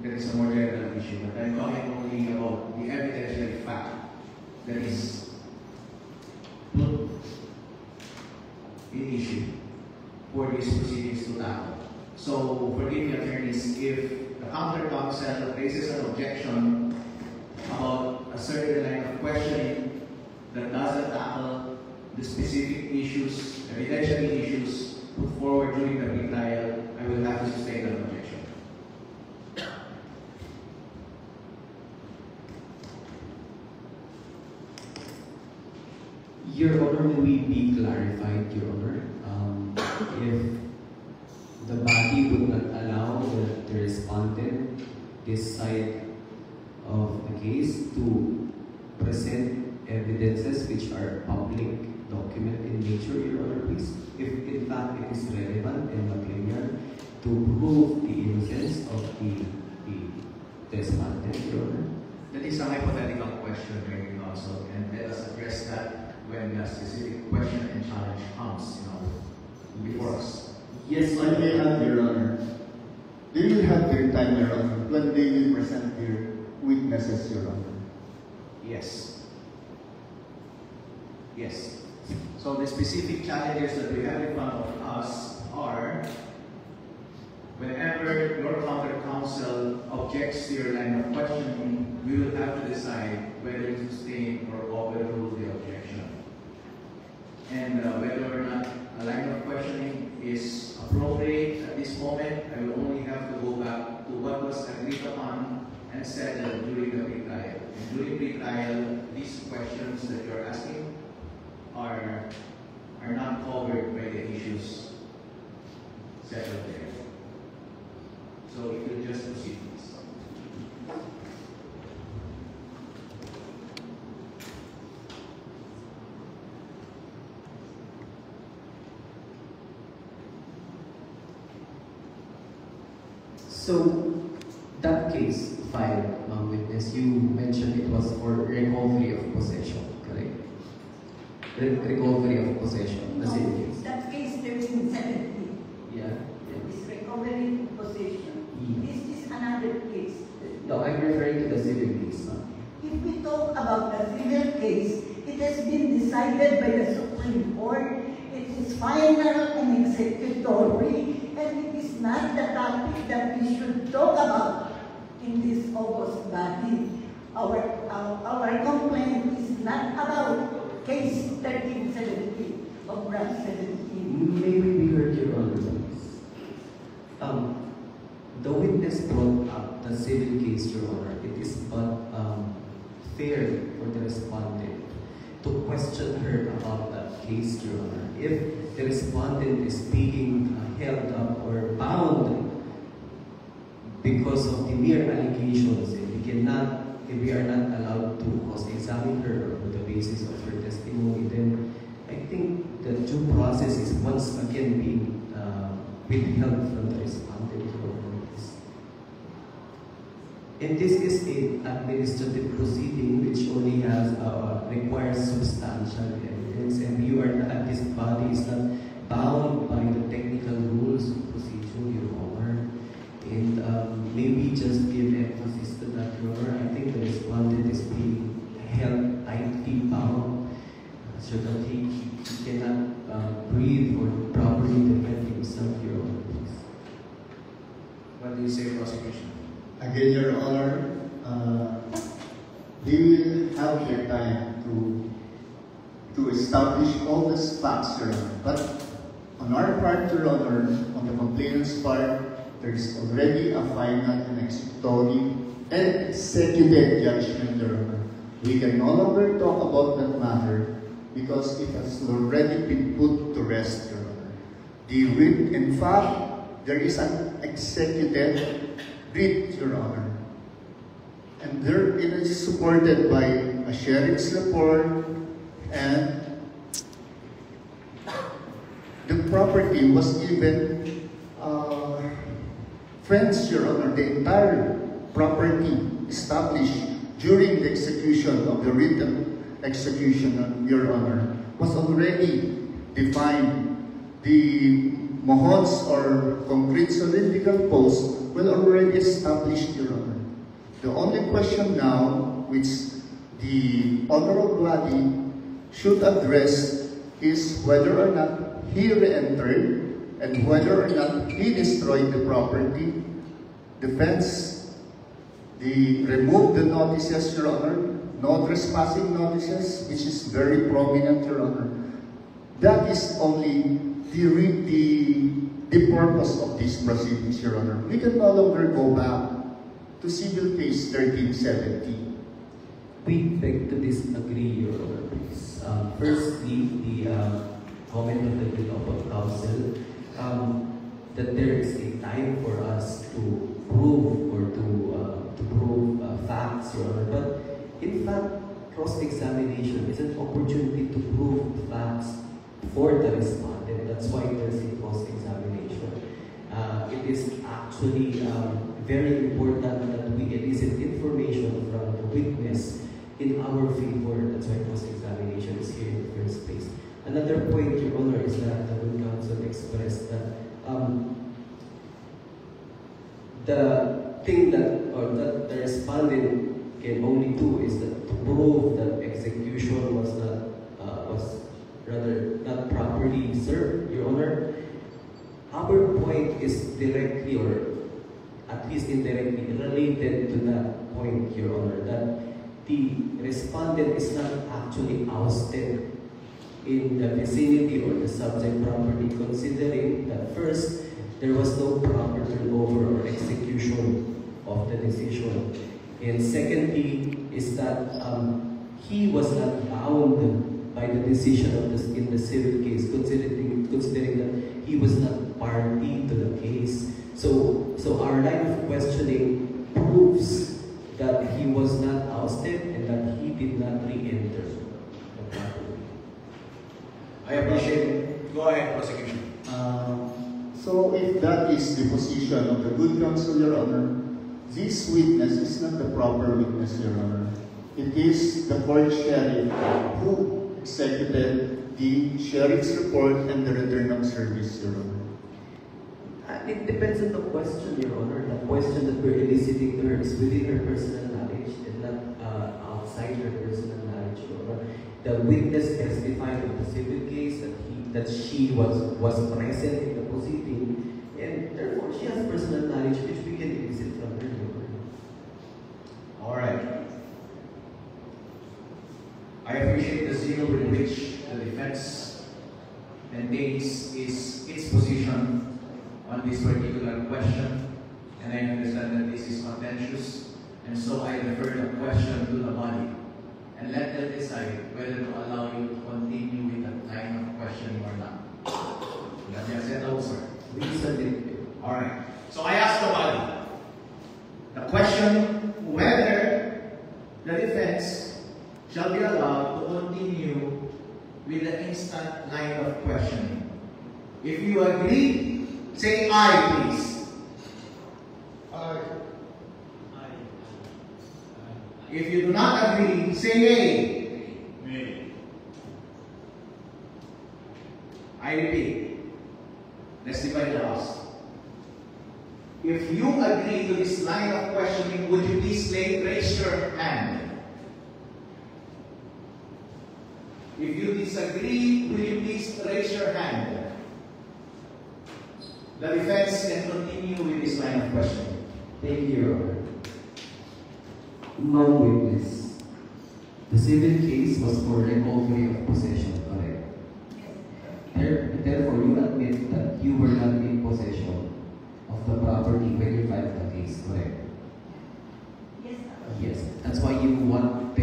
There is a more general issue, but I'm talking only about the evidentiary fact that is put in issue for these proceedings to tackle. So, forgive me, attorneys, if the counter counsel raises an objection about a certain line of questioning that doesn't tackle the specific issues, evidentiary issues put forward during the pre-trial, I will have to sustain that objection. Your Honor, may we be clarified, Your Honor? If the body would not allow the respondent this side of the case to present evidences which are public document in nature, Your Honor, please. If in fact it is relevant and material to prove the innocence of the respondent, Your Honor. That is a hypothetical question, Your Counsel, and let us address that when a specific question and challenge comes, before us. Yes, I may add, Your Honor. They will have their time, Your Honor, when they will present their witnesses, Your Honor. Yes. Yes. So the specific challenges that we have in front of us are whenever your counter-counsel objects to your line of questioning, we will have to decide whether to sustain or overrule the objection. And whether or not a line of questioning is appropriate at this moment, I will only have to go back to what was agreed upon and settled during the pre-trial. And during pre-trial, these questions that you're asking are not covered by the issues settled there. So if you just proceed, please. So, that case filed, witness, you mentioned it was for recovery of possession, correct? Recovery of possession, the same case. That case 1370 Yeah. is recovery possession. This is another case. No, I'm referring to the civil case. If we talk about the civil case, it has been decided by the Supreme Court. It is final and executory, and it is not the topic that we should talk about in this august body. Our complaint is not about case 1370 of branch 17. Maybe we heard your Honor, please. The witness brought up the civil case, Your Honor. It is but fair for the respondent to question her about that case, Your Honor. If the respondent is being held up or bound because of the mere allegations, if we are not allowed to cross-examine her on the basis of her testimony, then I think the due process is once again being withheld from the respondent. And this is an administrative proceeding which only requires substantial evidence, and you are not, this body is not bound by the technical rules of procedure, Your Honor. And maybe just give emphasis to that, Your Honor. I think the respondent is being held tightly bound so that he cannot breathe or properly defend himself, Your Honor. Please. What do you say, prosecution? Again, Your Honor, they will have their time to establish all these facts, Your Honor. But on our part, Your Honor, on the complainant's part, there is already a final and executory and executed judgment, Your Honor. We can no longer talk about that matter because it has already been put to rest, Your Honor. In fact, there is an executed writ, Your Honor. And there it is supported by a sheriff's report, and the property was even fenced, Your Honor. The entire property established during the execution of the written execution, Your Honor, was already defined. The mohons or concrete cylindrical posts were already established, Your Honor. The only question now, which the honorable body should address, is whether or not he re-entered and whether or not he destroyed the property, the fence, removed the notices, Your Honor, no trespassing notices, which is very prominent, Your Honor. That is only the purpose of these proceedings, Your Honor. We can no longer go back to civil case 1370. We beg to disagree, Your Honor, please. Firstly, the comment of the Development Council that there is a time for us to prove or to prove facts, Your Honor. But in fact, cross-examination is an opportunity to prove facts for the respondent. That's why there's a cross-examination. It is actually very important that we elicit information from the witness in our favor. That's why cross-examination is here in the first place. Another point, Your Honor, is that the Good Counsel expressed that the thing that the respondent can only do is that to prove that execution was not properly served, Your Honor. Our point is directly or at least indirectly related to that point, Your Honor, that the respondent is not actually ousted in the vicinity or the subject property, considering that first, there was no proper turnover or execution of the decision. And secondly, is that he was not bound by the decision of in the civil case, considering that he was not party to the case. So our line of questioning proves that he was not ousted and that he did not re-enter the property. I appreciate it. Go ahead, prosecution. So if that is the position of the Good Counsel, Your Honor, this witness is not the proper witness, Your Honor. It is the court sheriff who executed the sheriff's report and the return of service, Your Honor. It depends on the question, Your Honor. The question that we're eliciting to her is within her personal knowledge and not outside her personal knowledge, Your Honor. The witness testified in the civil case that she was present in the proceeding, and therefore she has personal knowledge which we can elicit from her, Your Honor. All right. I appreciate the zeal with which the defense maintains its position on this particular question, and I understand that this is contentious, and so I refer the question to the body, and let them decide whether to allow you to continue with that line of questioning or not. That you have said over. All right. So I ask the body the question whether the defense shall be allowed to continue with the instant line of questioning. If you agree, say aye, please. Aye. If you do not agree, say nay. Nay. I repeat. Let's divide the house. If you agree to this line of questioning, would you please raise your hand? If you disagree, will you please raise your hand? The defense can continue with this line of questioning. Thank you, Your Honor. No witness. The civil case was for recovery of possession, correct? Therefore, you admit that you were not in possession of the property when you filed the case, correct? Yes, sir. Yes. That's why you wanted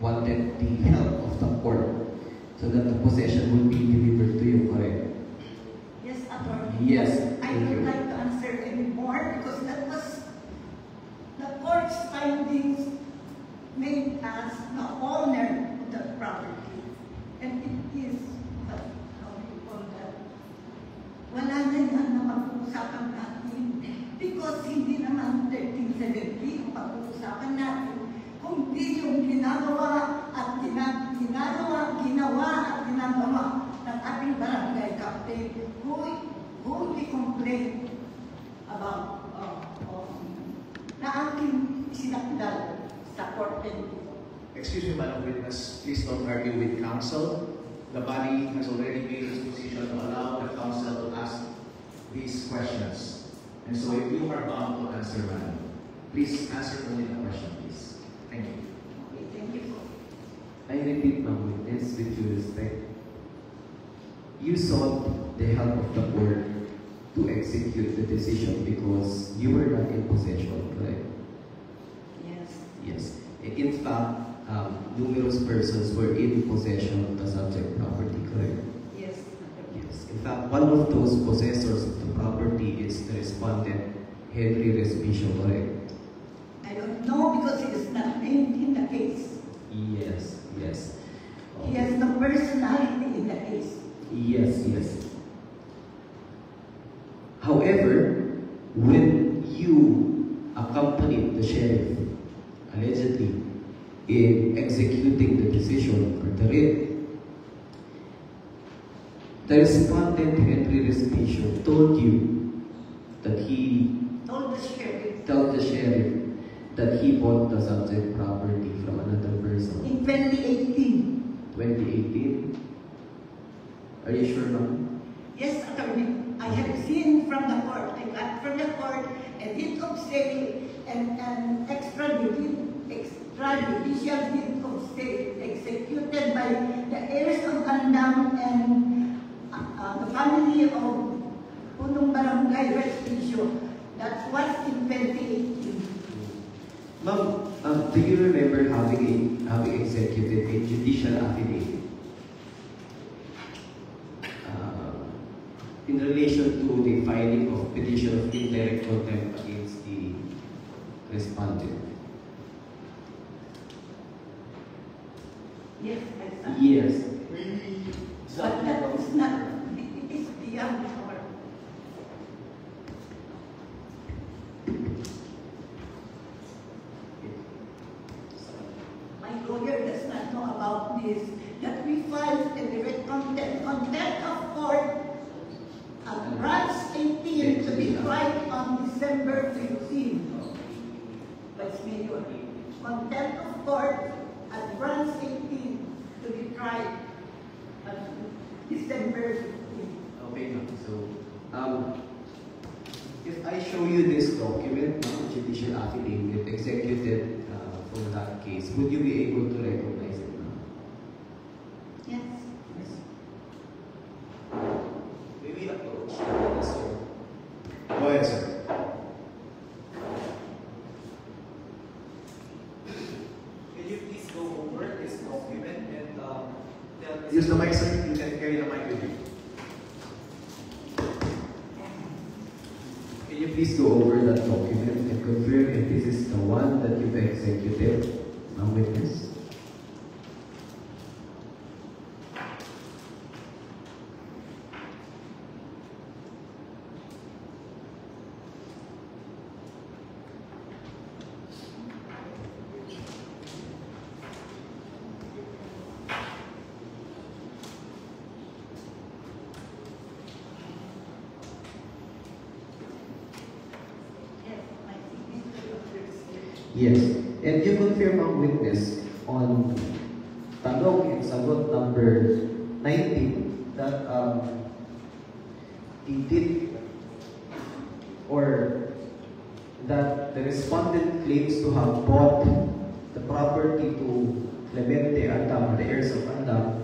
the help of the court so that the possession would be delivered to you, correct? Yes, Attorney. Yes, I thank you. would like to answer anymore because that was the court's findings made as the owner of the property. And it is, how do you call that? Wala na yan na mag-uusapan natin because hindi naman 1370 ang pag-uusapan natin. Kundi yung ginawa at ginagawa ng ating barangay captain who complained about na aking sinakdal sa korte. Excuse me, Madam Witness, please don't argue with counsel. The body has already made its position to allow the counsel to ask these questions. And so if you are bound to answer, Madam, please answer only the question, please. Thank you. Okay, thank you. I repeat, my witness, with due respect. You sought the help of the court to execute the decision because you were not in possession, correct? Yes. Yes. In fact, numerous persons were in possession of the subject property, correct? Yes. Yes. In fact, one of those possessors of the property is the respondent, Henry Respicio, correct? I don't know because he is not named in the case. Yes, yes. He has no personality in the case. Yes, yes. However, when you accompanied the sheriff, allegedly, in executing the decision or the writ, the respondent, Henry Respicio, told you that he Told the sheriff that he bought the subject property from another person. in 2018. 2018? Are you sure, ma'am? Yes, attorney. I have seen from the court. I got from the court a deed of sale and an extrajudicial deed of sale executed by the heirs of Andam and the family of Punong Barangay Respicio. That was in 2018. Ma'am, do you remember having executed a judicial affidavit in relation to the filing of petition of indirect contempt against the respondent? Yes, I saw. Yes. Maybe But that is not, it is beyond our. My lawyer does not know about this, that we filed a direct contempt of court at branch 18 to be tried on December 15. Vice Mayor, contempt of court at branch 18 to be tried on December 15. Okay, ma'am. So, if I show you this document, judicial affidavit executed for that case, would you be able to recognize it, ma'am? Yes. May we approach the witness, sir? Go ahead, sir. Can you please go over this document and use the mic, sir? You can carry the mic with you. Can you please go over that document and confirm if this is the one that you've executed, ma'am witness? Yes. And you confirm ang witness on tanong and sagot number 19 that he did or that the respondent claims to have bought the property to Clemente Andam, the heirs of Andam,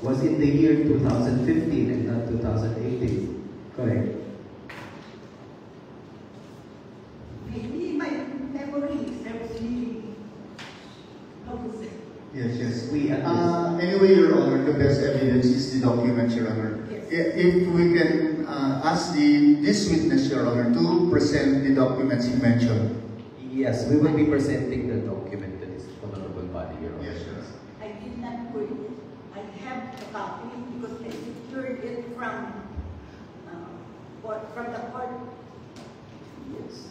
was in the year 2015 and not 2018. Correct? Maybe my memory serves me. How to say? Yes, yes. We understand. Anyway, Your Honor, the best evidence is the document, Your Honor. Yes. If we can ask this witness, Your Honor, to present the documents he mentioned. Yes, we will be presenting the document to this honorable body, Your Honor. Yes, sir. I did not put it. I have a copy because I secured it from the court. Yes.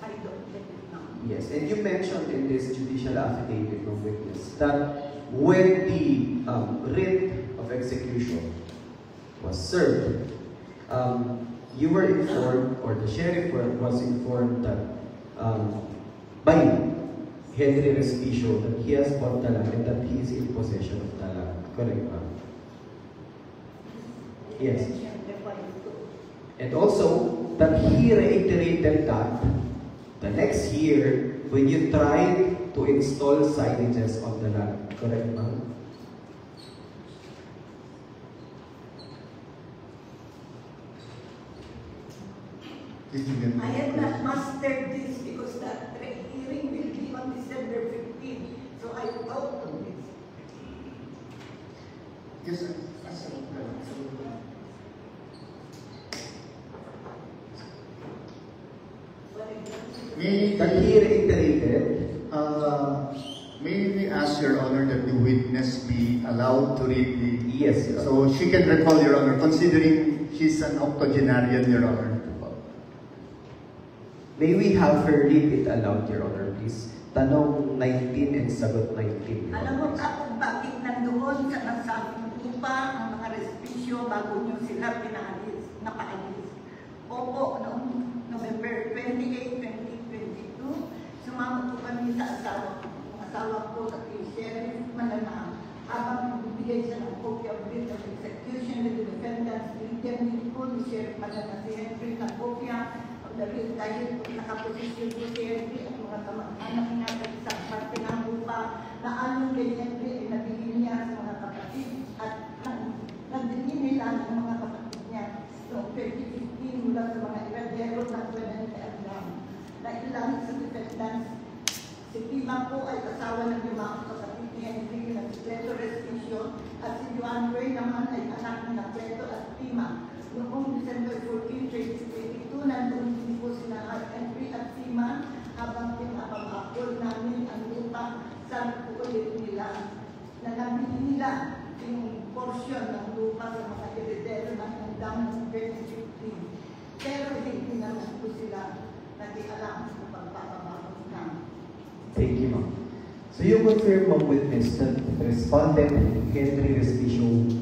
I don't get it now. Yes, and you mentioned in this judicial affidavit from witness that when the writ of execution was served, you were informed, or the sheriff was informed that by Henry Respicio that he has bought the land and that he is in possession of the land. Correct, ma'am? Yes. And also, that he reiterated that the next year when you tried to install signages on the land. Correct, ma'am? Did you get I have not mastered this because the hearing will be on December 15. Yes, sir. That he reiterated, May we ask, Your Honor, that the witness be allowed to read the... yes, Your Honor. So she can recall, Your Honor, considering she's an octogenarian, Your Honor. May we have her read it aloud, Your Honor, please? Tanong 19 and sagot 19. Alam mo ka kung bakit nandoon sa nasabing lupa ang mga respisyo bago nyo sila napaalis? Opo, noong November 28, 2022, sumama po kami sa asawa ko sa Sheriff Malanang habang bibigay siya ng copy of writ of execution with the defendant's legal po ni Sheriff Malanang si Henry ng kopya of the writ dahil nakaposisyon po si Henry at mga kamag-anak niya sa isang parte ng lupa na anong kay Henry ay nabili niya sa mga kapatid at nabili nila ng mga kapatid niya noong 2015 mula sa mga iradero ng 20 Agram na ilang sa defendants. Si Pima po ay kasawa ng limang kapatid ni Henry na si Cleto Respicio at si Juan Ray naman ay anak ni Cleto at Pima. Noong December 14, 2022, nandun din po sila Henry at Pima habang pinapabakol namin ang lupa sa ulit nila na nabili nila yung portion ng lupa sa mga heredero ng hanggang 2015. Pero hindi naman po sila nag-ialam sa pagpapabakol namin. Thank you, ma'am. So you confirm, ma'am, witness that respondent Henry Respicio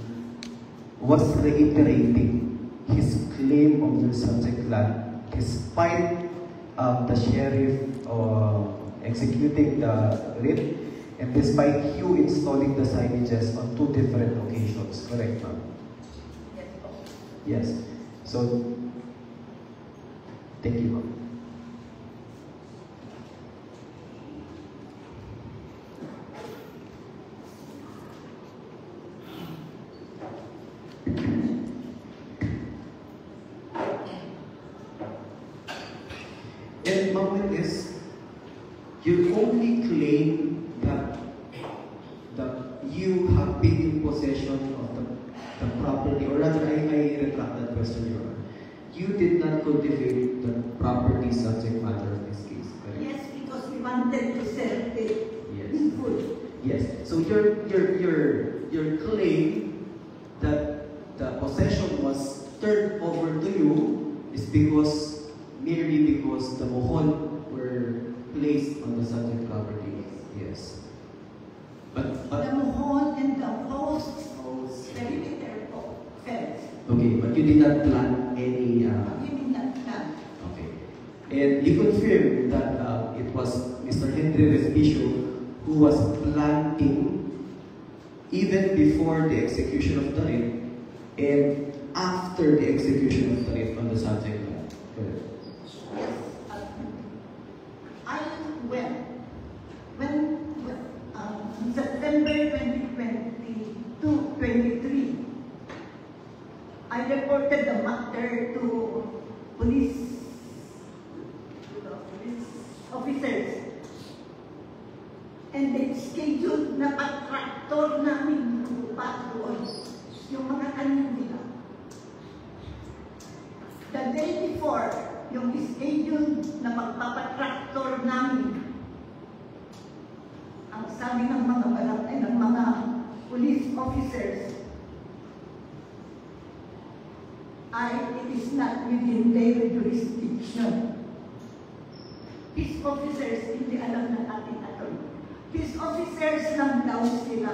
was reiterating his claim of the subject land despite the sheriff executing the writ and despite you installing the signages on 2 different occasions, correct, ma'am? Yes po. Yes. So, thank you, ma'am. And ma'am, with this, you only claim that you have been in possession of the property, or rather, I retract that question, Your Honor. You did not cultivate the property subject matter of this case, correct? Yes, because we wanted to sell it in full. Yes. So your claim that the possession was turned over to you is merely because the mohon were placed on the subject property. Yes. But The mohon and the host perimeter fence. okay, but you did not plan any. Giving that plan. Okay. And you confirm that it was Mr. Henry Respicio who was planting even before the execution of the writ and after the execution of the writ on the subject land. Correct. Yes. I when September 2023, I reported the matter to police officers. And they scheduled na pag-tractor namin lupa doon. Yung mga kanin nila. The day before, yung schedule na magpapatraktor namin, ang sabi ng mga barangay, ng mga police officers, it is not within their jurisdiction. These officers, hindi alam na natin ato. These officers lang daw sila.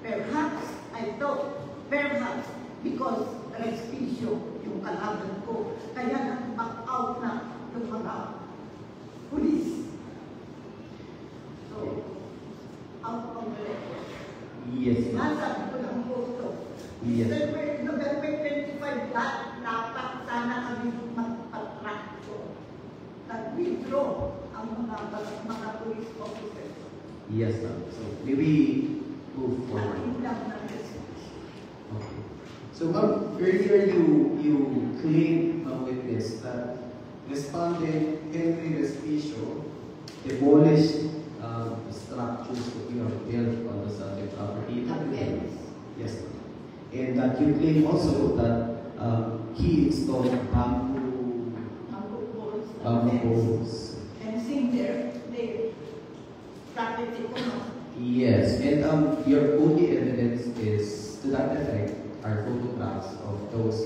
Perhaps, I thought, perhaps, because Respicio yung kalaban ko, kaya nag-back out na yung mga police. So, out of the record. Yes. Nasa ko ng photo. Yes. November 25, dapat sana kami magpatrakto. Nag-withdraw ang mga police officers. Yes, ma'am. So maybe move forward. Okay. So ma'am, earlier you claimed, witness, that respondent Henry Respicio demolished the structures that you have built on the subject property. The fence. Yes, and that you claim also that he installed bamboo poles. And seeing their property owner. Yes, and your only evidence is to that effect are photographs of those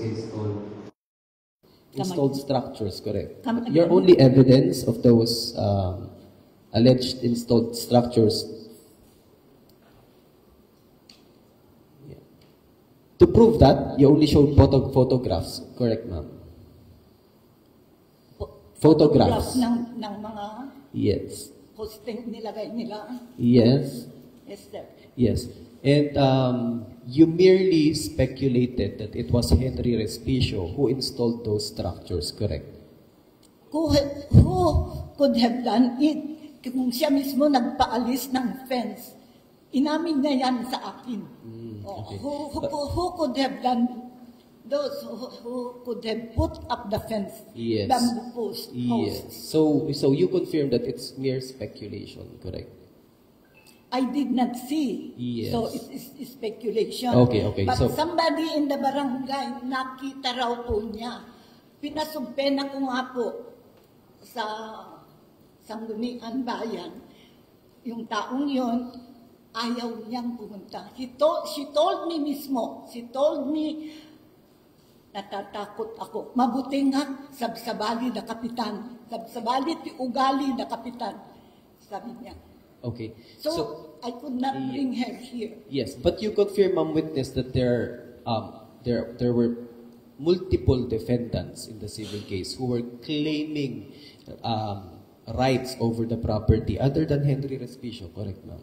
installed structures, correct? Your only evidence of those alleged installed structures. Yeah. To prove that, you only showed photographs, correct, ma'am? Photographs. ng mga Yes. posting nilagay nila. Yes. Yes, sir. Yes. And you merely speculated that it was Henry Respicio who installed those structures, correct? Who could have done it? Kung siya mismo nagpaalis ng fence, inamin niya yan sa akin. Okay. Who could have done those who could have put up the fence? Yes. Bamboo posts. Yes. So you confirm that it's mere speculation, correct? I did not see. Yes. So it is speculation. Okay. But So somebody in the barangay, nakita raw po niya. Pinasumpena ko nga po sa Sangguniang Bayan. Yung taong yon ayaw niyang pumunta. She told me mismo, natatakot ako. Mabuti nga, sabsabali na kapitan. Sabsabali ti ugali na kapitan. Sabi niya. okay. So I could not bring her here. Yes, but you confirm, ma'am, witness that there were multiple defendants in the civil case who were claiming rights over the property other than Henry Respicio, correct, ma'am?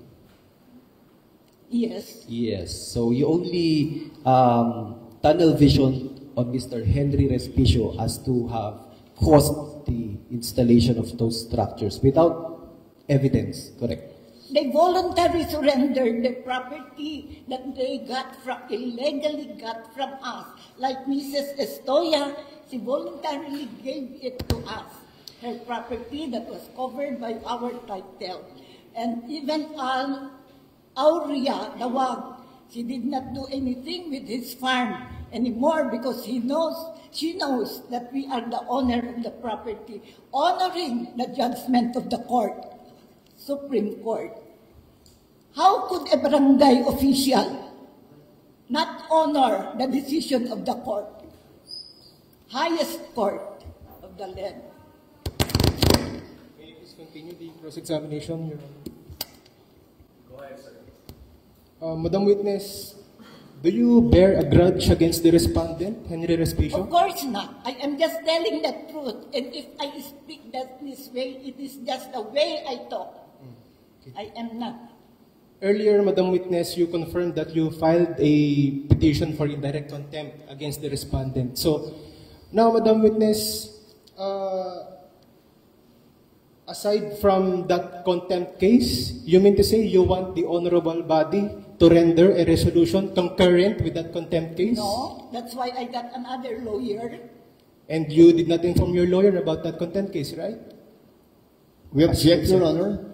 Yes. Yes. So you only tunnel vision on Mr. Henry Respicio as to have caused the installation of those structures without evidence, correct? They voluntarily surrendered the property that they illegally got from us. Like Mrs. Estoya, she voluntarily gave it to us. Her property that was covered by our title. And even Aurea, the Wag, she did not do anything with his farm anymore because she knows that we are the owner of the property, honoring the judgment of the court, Supreme Court. How could a barangay official not honor the decision of the court, highest court of the land? May you please continue the cross-examination, Your Honor? Go ahead, sir. Madam Witness, do you bear a grudge against the respondent, Henry Respicio? Of course not. I am just telling the truth. And if I speak this way, it is just the way I talk. Okay. I am not. Earlier, Madam Witness, you confirmed that you filed a petition for indirect contempt against the respondent. So, now, Madam Witness, aside from that contempt case, you mean to say you want the honorable body to render a resolution concurrent with that contempt case? No, that's why I got another lawyer. And you did not inform your lawyer about that contempt case, right? We object, Your Honor.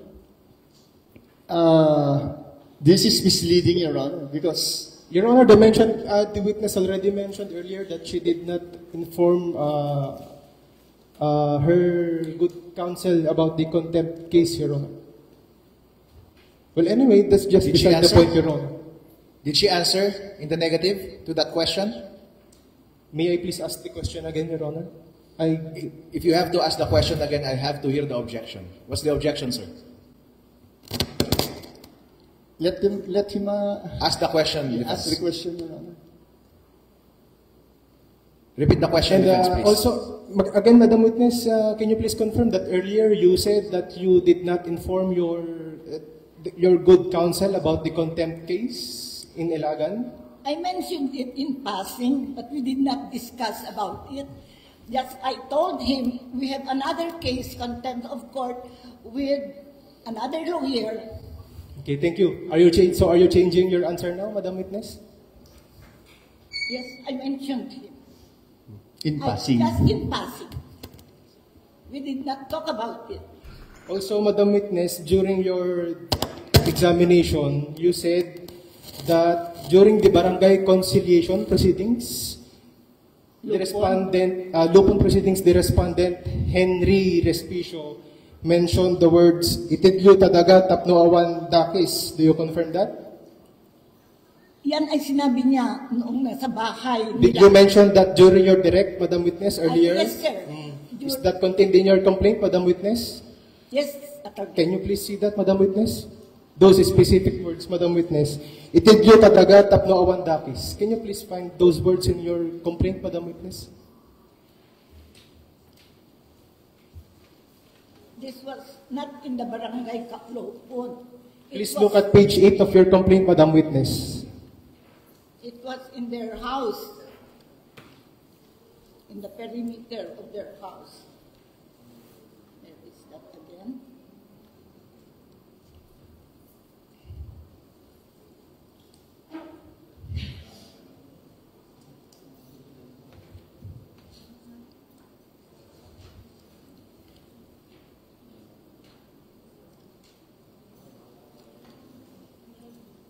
This is misleading, Your Honor, because Your Honor, the witness already mentioned earlier that she did not inform her good counsel about the contempt case, Your Honor. Well, anyway, that's just Did she beside the answer? point, Your Honor. Did she answer in the negative to that question? May I please ask the question again, Your Honor? If you have to ask the question again, I have to hear the objection. What's the objection, sir? let him Ask the question, ask the defense. question, Your Honor. Repeat the question, And defense, please. also, again, Madam Witness, can you please confirm that earlier you said that you did not inform your good counsel about the contempt case in Ilagan? I mentioned it in passing, but we did not discuss about it. Just I told him we have another case, contempt of court, with another lawyer. Okay, thank you. Are you changing your answer now, Madam Witness? Yes, I mentioned him. In passing. Just in passing. We did not talk about it. Also, Madam Witness, during your examination, you said that during the barangay conciliation proceedings, the respondent, Lupon proceedings, the respondent, Henry Respicio, mentioned the words, itidyo tadaga tapno awan dakis. Do you confirm that? Yan ay sinabi niya noong nasa bahay. Did you mention that during your direct, Madam Witness, earlier? Yes, sir. Is that contained in your complaint, Madam Witness? Yes, Attorney. Can you please see that, Madam Witness? Those specific words, Madam Witness. Itidyo tadaga tapno awan dakis. Can you please find those words in your complaint, Madam Witness? This was not in the barangay Kaplopon. Please look at page 8 of your complaint, Madam Witness. It was in their house, in the perimeter of their house. Where is that again?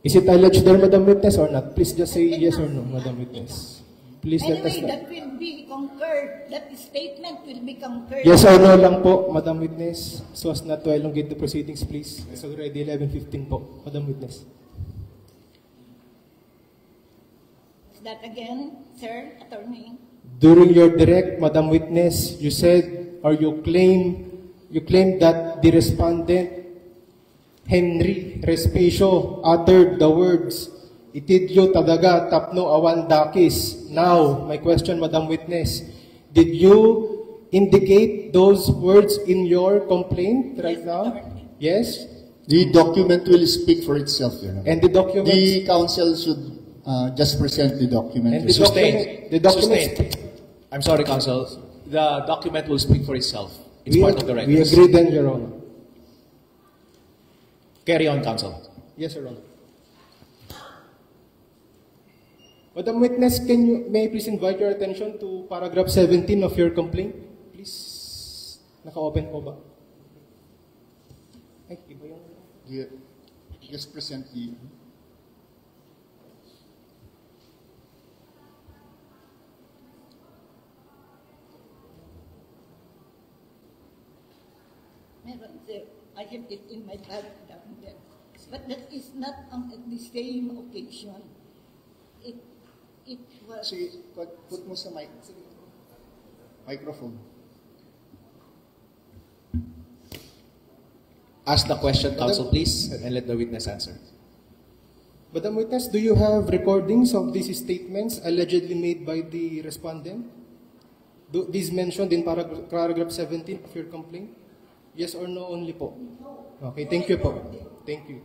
Is it alleged there, Madam Witness, or not? Please just say yes or no, Madam Witness. Please let us Anyway, know. that will be concurred. That statement will be concurred. Yes or no lang po, Madam Witness, so as not to elongate the proceedings, please. It's already 11:15 po, Madam Witness. Is that again, sir, Attorney? During your direct, Madam Witness, you said or you claimed that the respondent, Henry Respicio, uttered the words, itidyo tadaga tapno awan dakis. Now, my question, Madam Witness, did you indicate those words in your complaint right Yes, now? Attorney. Yes? The document will speak for itself, Your Honor. And the document? The counsel should just present the document. And the Sustained. The document. Sustained. I'm sorry, counsel. The document will speak for itself. It's part of the records. We agree then, Your Honor. Carry on, counsel. Yes, Your Honor. Madam Witness, may I please invite your attention to paragraph 17 of your complaint? Please. Naka-open po ba? Ay, iba yung... Just present the... Meron, sir. I have it in my bag down there. But that is not on the same occasion. It was... See, put mo sa microphone. Ask the question, counsel, please, and let the witness answer. Madam Witness, do you have recordings of these statements allegedly made by the respondent? These mentioned in paragraph 17 of your complaint? Yes or no only po? Okay, thank you po. Thank you.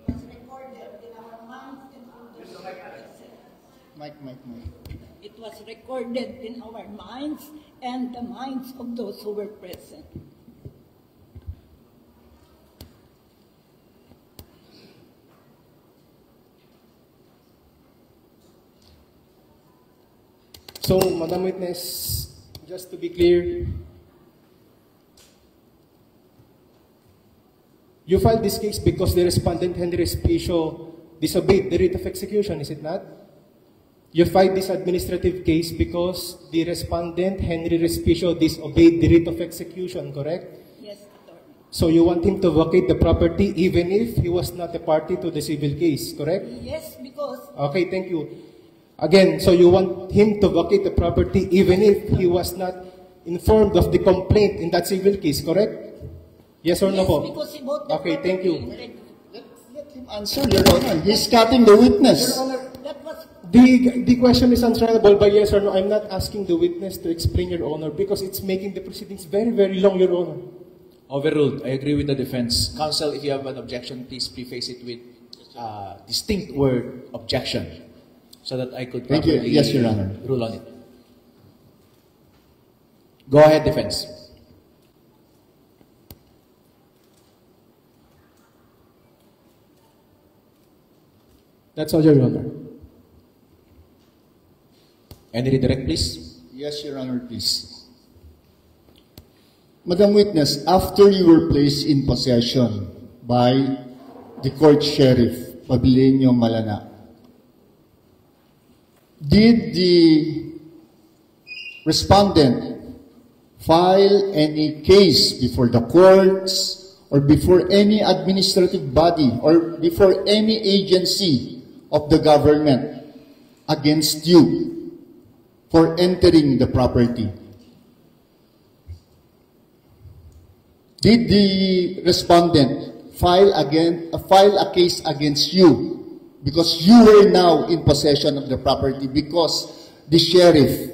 It was recorded in our minds and on the Mike. It was recorded in our minds and the minds of those who were present. So, Madam Witness, just to be clear, you filed this case because the respondent, Henry Respicio, disobeyed the writ of execution, is it not? You filed this administrative case because the respondent, Henry Respicio, disobeyed the writ of execution, correct? Yes, Attorney. So you want him to vacate the property even if he was not a party to the civil case, correct? Yes, because Okay, thank you. Again, so you want him to vacate the property even if he was not informed of the complaint in that civil case, correct? Yes or no yes, po? because he bought the Okay, thank you. property. Let him answer, Your Honor. He's cutting the witness. That was The question is answerable by yes or no. I'm not asking the witness to explain, Your Honor, because it's making the proceedings very, very long, Your Honor. Overruled. I agree with the defense. Counsel, if you have an objection, please preface it with distinct word objection so that I could Thank you. properly Yes, Your Honor. rule on it. Go ahead, defense. That's all, Your Honor. Any redirect, please? Yes, Your Honor, please. Madam Witness, after you were placed in possession by the court sheriff, Pabiliño Malana, did the respondent file any case before the courts or before any administrative body or before any agency of the government against you for entering the property? Did the respondent file a case against you because you were now in possession of the property because the sheriff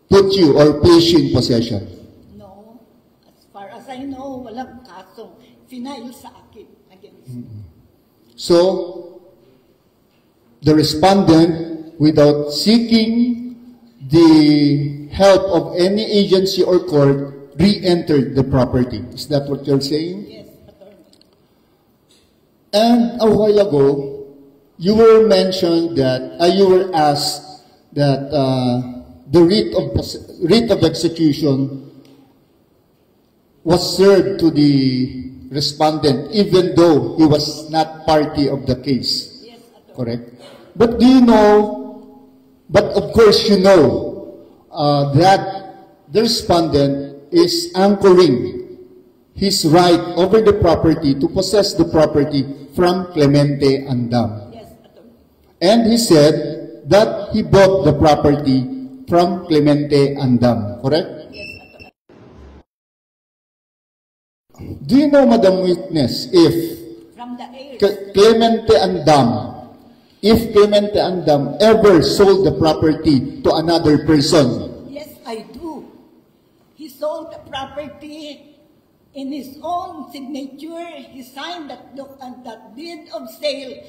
put you or placed you in possession? No. As far as I know, walang kasong final sa akin against me. So, the respondent, without seeking the help of any agency or court, re-entered the property. Is that what you're saying? Yes, attorney. And a while ago, you were mentioned that, you were asked that the writ of execution was served to the respondent even though he was not party of the case. Yes, attorney. Correct? But do you know, but of course you know that the respondent is anchoring his right over the property to possess the property from Clemente Andam. Yes, attorney. And he said that he bought the property from Clemente Andam. Correct? Yes, attorney. Do you know, Madam Witness, if From the heirs. Clemente Andam ever sold the property to another person? Yes, I do. He sold the property in his own signature. He signed that deed of sale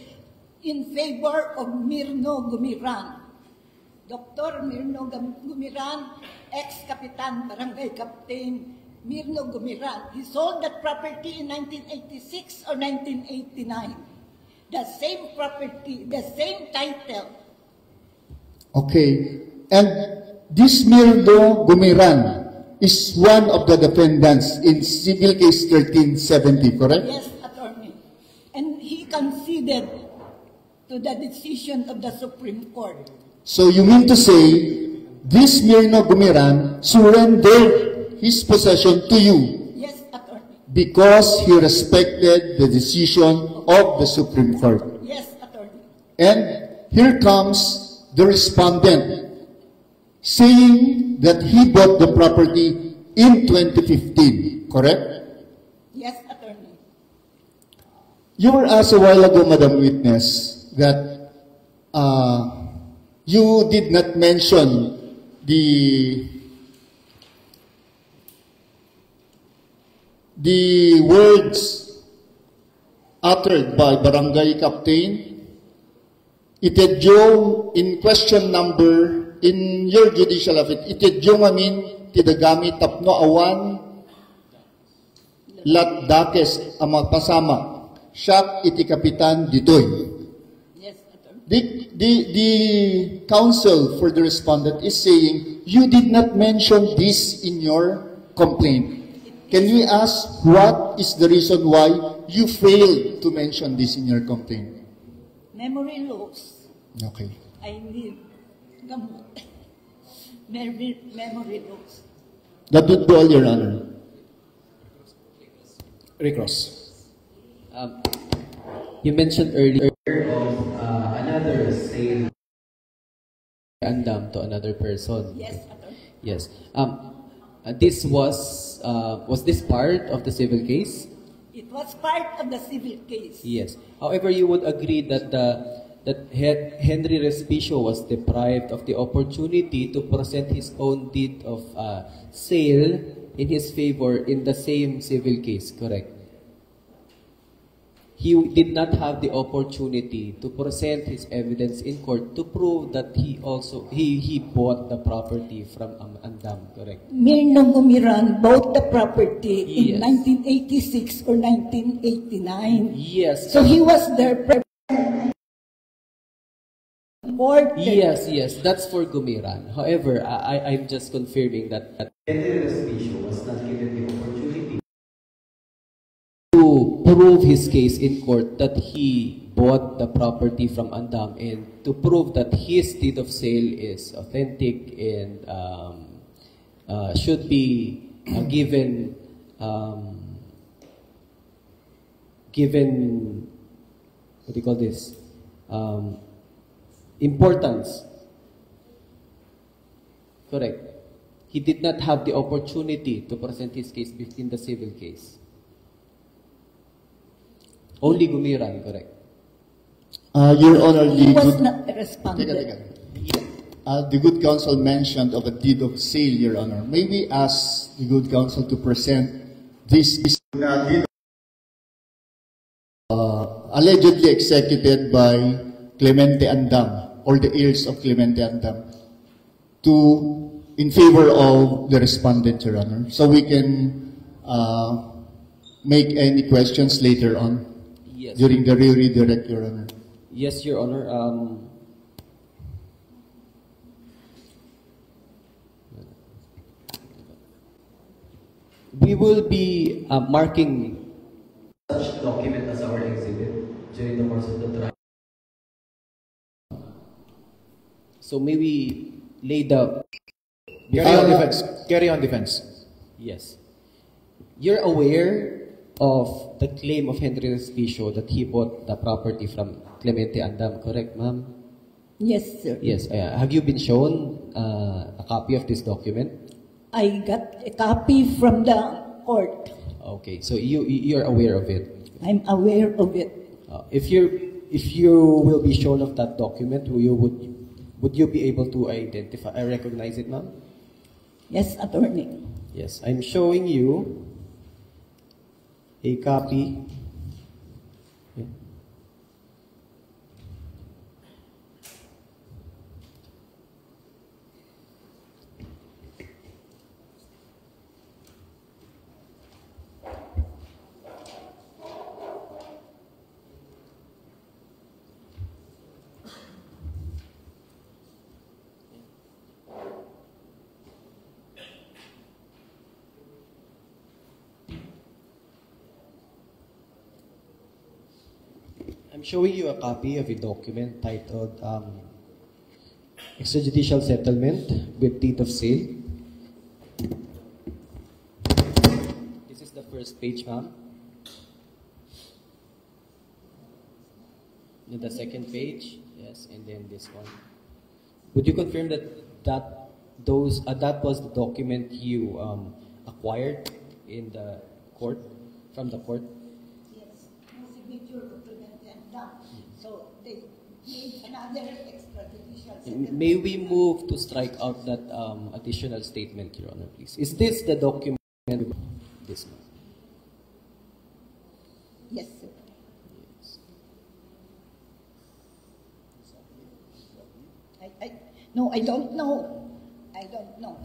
in favor of Mirno Gumiran. Dr. Mirno Gumiran, ex-kapitan, barangay captain Mirno Gumiran. He sold that property in 1986 or 1989. The same property, the same title. Okay. And this Mirno Gumiran is one of the defendants in Civil Case 1370, correct? Yes, attorney. And he conceded to the decision of the Supreme Court. So you mean to say, this Mirno Gumiran surrendered his possession to you Yes, attorney. because he respected the decision of the Supreme Court. Yes, attorney. And here comes the respondent saying that he bought the property in 2015, correct? Yes, attorney. You were asked a while ago, Madam Witness, that you did not mention the words uttered by Barangay Captain Itedyo in question number in your judicial affidavit. Itedyo ngamin tidagami tapno awan lat dakes ang magpasama siya iti kapitan ditoy. Yes, attorney. The counsel for the respondent is saying, you did not mention this in your complaint. Can we ask what is the reason why you failed to mention this in your complaint? Memory loss. Okay. I need gamot. Memory loss. That would be all, Your Honor. Recross. You mentioned earlier of another sale Andam to another person. Yes, attorney. Yes. This was this part of the civil case? It was part of the civil case. Yes. However, you would agree that Henry Respicio was deprived of the opportunity to present his own deed of sale in his favor in the same civil case, correct? He did not have the opportunity to present his evidence in court to prove that he bought the property from Andam, correct? Mirno Gumiran bought the property in Yes. 1986 or 1989. Yes. So he was there reported. Yes, that's for Gumiran. However, I'm just confirming that Henry Respicio was not given the opportunity to prove his case in court that he bought the property from Andam, and to prove that his deed of sale is authentic and should be given what do you call this, importance. Correct. He did not have the opportunity to present his case within the civil case. Only Gumiran, correct? Your Honor, He the was good, not a respondent. the good counsel mentioned of a deed of sale, Your Honor. May we ask the good counsel to present this deed allegedly executed by Clemente Andam or the heirs of Clemente Andam in favor of the respondent, Your Honor, so we can make any questions later on. Yes. During the redirect, Your Honor. Yes, Your Honor. We will be marking such document as our exhibit during the course of the trial. So may we lay the... Carry on defense. Carry on defense. Yes. You're aware of the claim of Henry Respicio that he bought the property from Clemente Andam, correct, ma'am? Yes, sir. Yes. Have you been shown a copy of this document? I got a copy from the court. Okay, so you're aware of it. I'm aware of it. If you will be shown of that document, would you be able to identify, recognize it, ma'am? Yes, attorney. Yes, I'm showing you a copy. Yeah. I'm showing you a copy of a document titled Extrajudicial Settlement with Deed of Sale. This is the first page, ma'am. Then the second page, yes, and then this one. Would you confirm that was the document you acquired in the court, from the court? So they made another extrajudicial settlement. May we move to strike out that additional statement, Your Honor, please? Is this the document? This one. Yes, sir. Yes. No, I don't know. I don't know.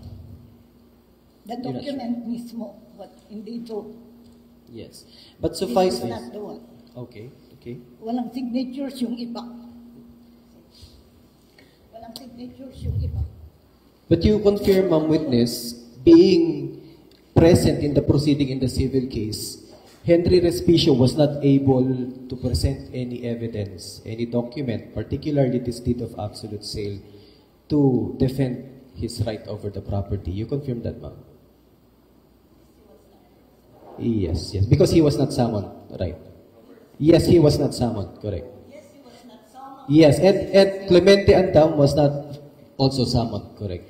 The document mismo, but hindi to. Yes. But suffice This is this. not the one. Okay, okay. Walang signatures yung iba. Walang signatures yung iba. But you confirm, ma'am witness, being present in the proceeding in the civil case, Henry Respicio was not able to present any evidence, any document, particularly this deed of absolute sale, to defend his right over the property. You confirm that, ma'am? Yes, yes. Because he was not summoned, right? Yes, he was not summoned, correct. Yes, he was not summoned. Yes, and Clemente Andam was not also summoned, correct?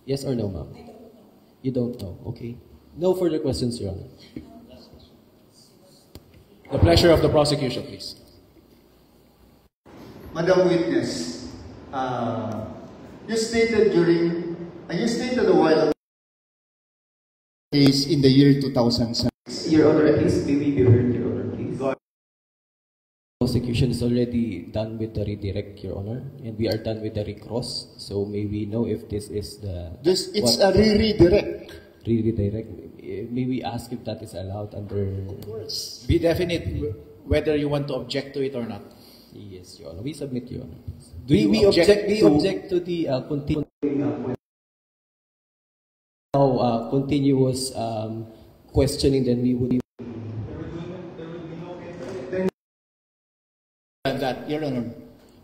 Yes or no, ma'am? I don't know. You don't know, okay. No further questions, Your Honor. The pleasure of the prosecution, please. Madam Witness, you stated a while ago case in the year 2006. Your Honor, at least may we be heard, Your Honor, please. Prosecution is already done with the redirect, Your Honor, and we are done with the recross. So may we know if this is the... It's a redirect. Redirect. May we ask if that is allowed under... Of course. Be definite whether you want to object to it or not. Yes, Your Honor. We submit, Your Honor. Do you object we to- object to the continuous questioning, then we would that. Your Honor.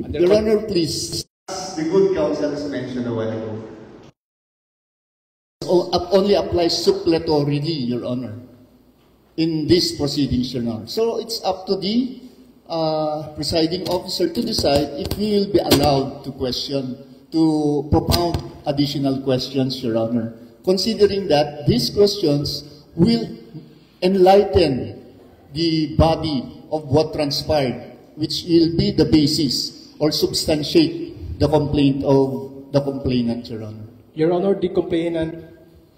Under Your what- Honor, please. The good counsel has mentioned a while ago. Only applies suppletorily, Your Honor, in these proceedings, Your Honor. So it's up to the presiding officer to decide if he will be allowed to question, to propound additional questions, Your Honor, considering that these questions will enlighten the body of what transpired, which will be the basis or substantiate the complaint of the complainant, Your Honor. Your Honor, the complainant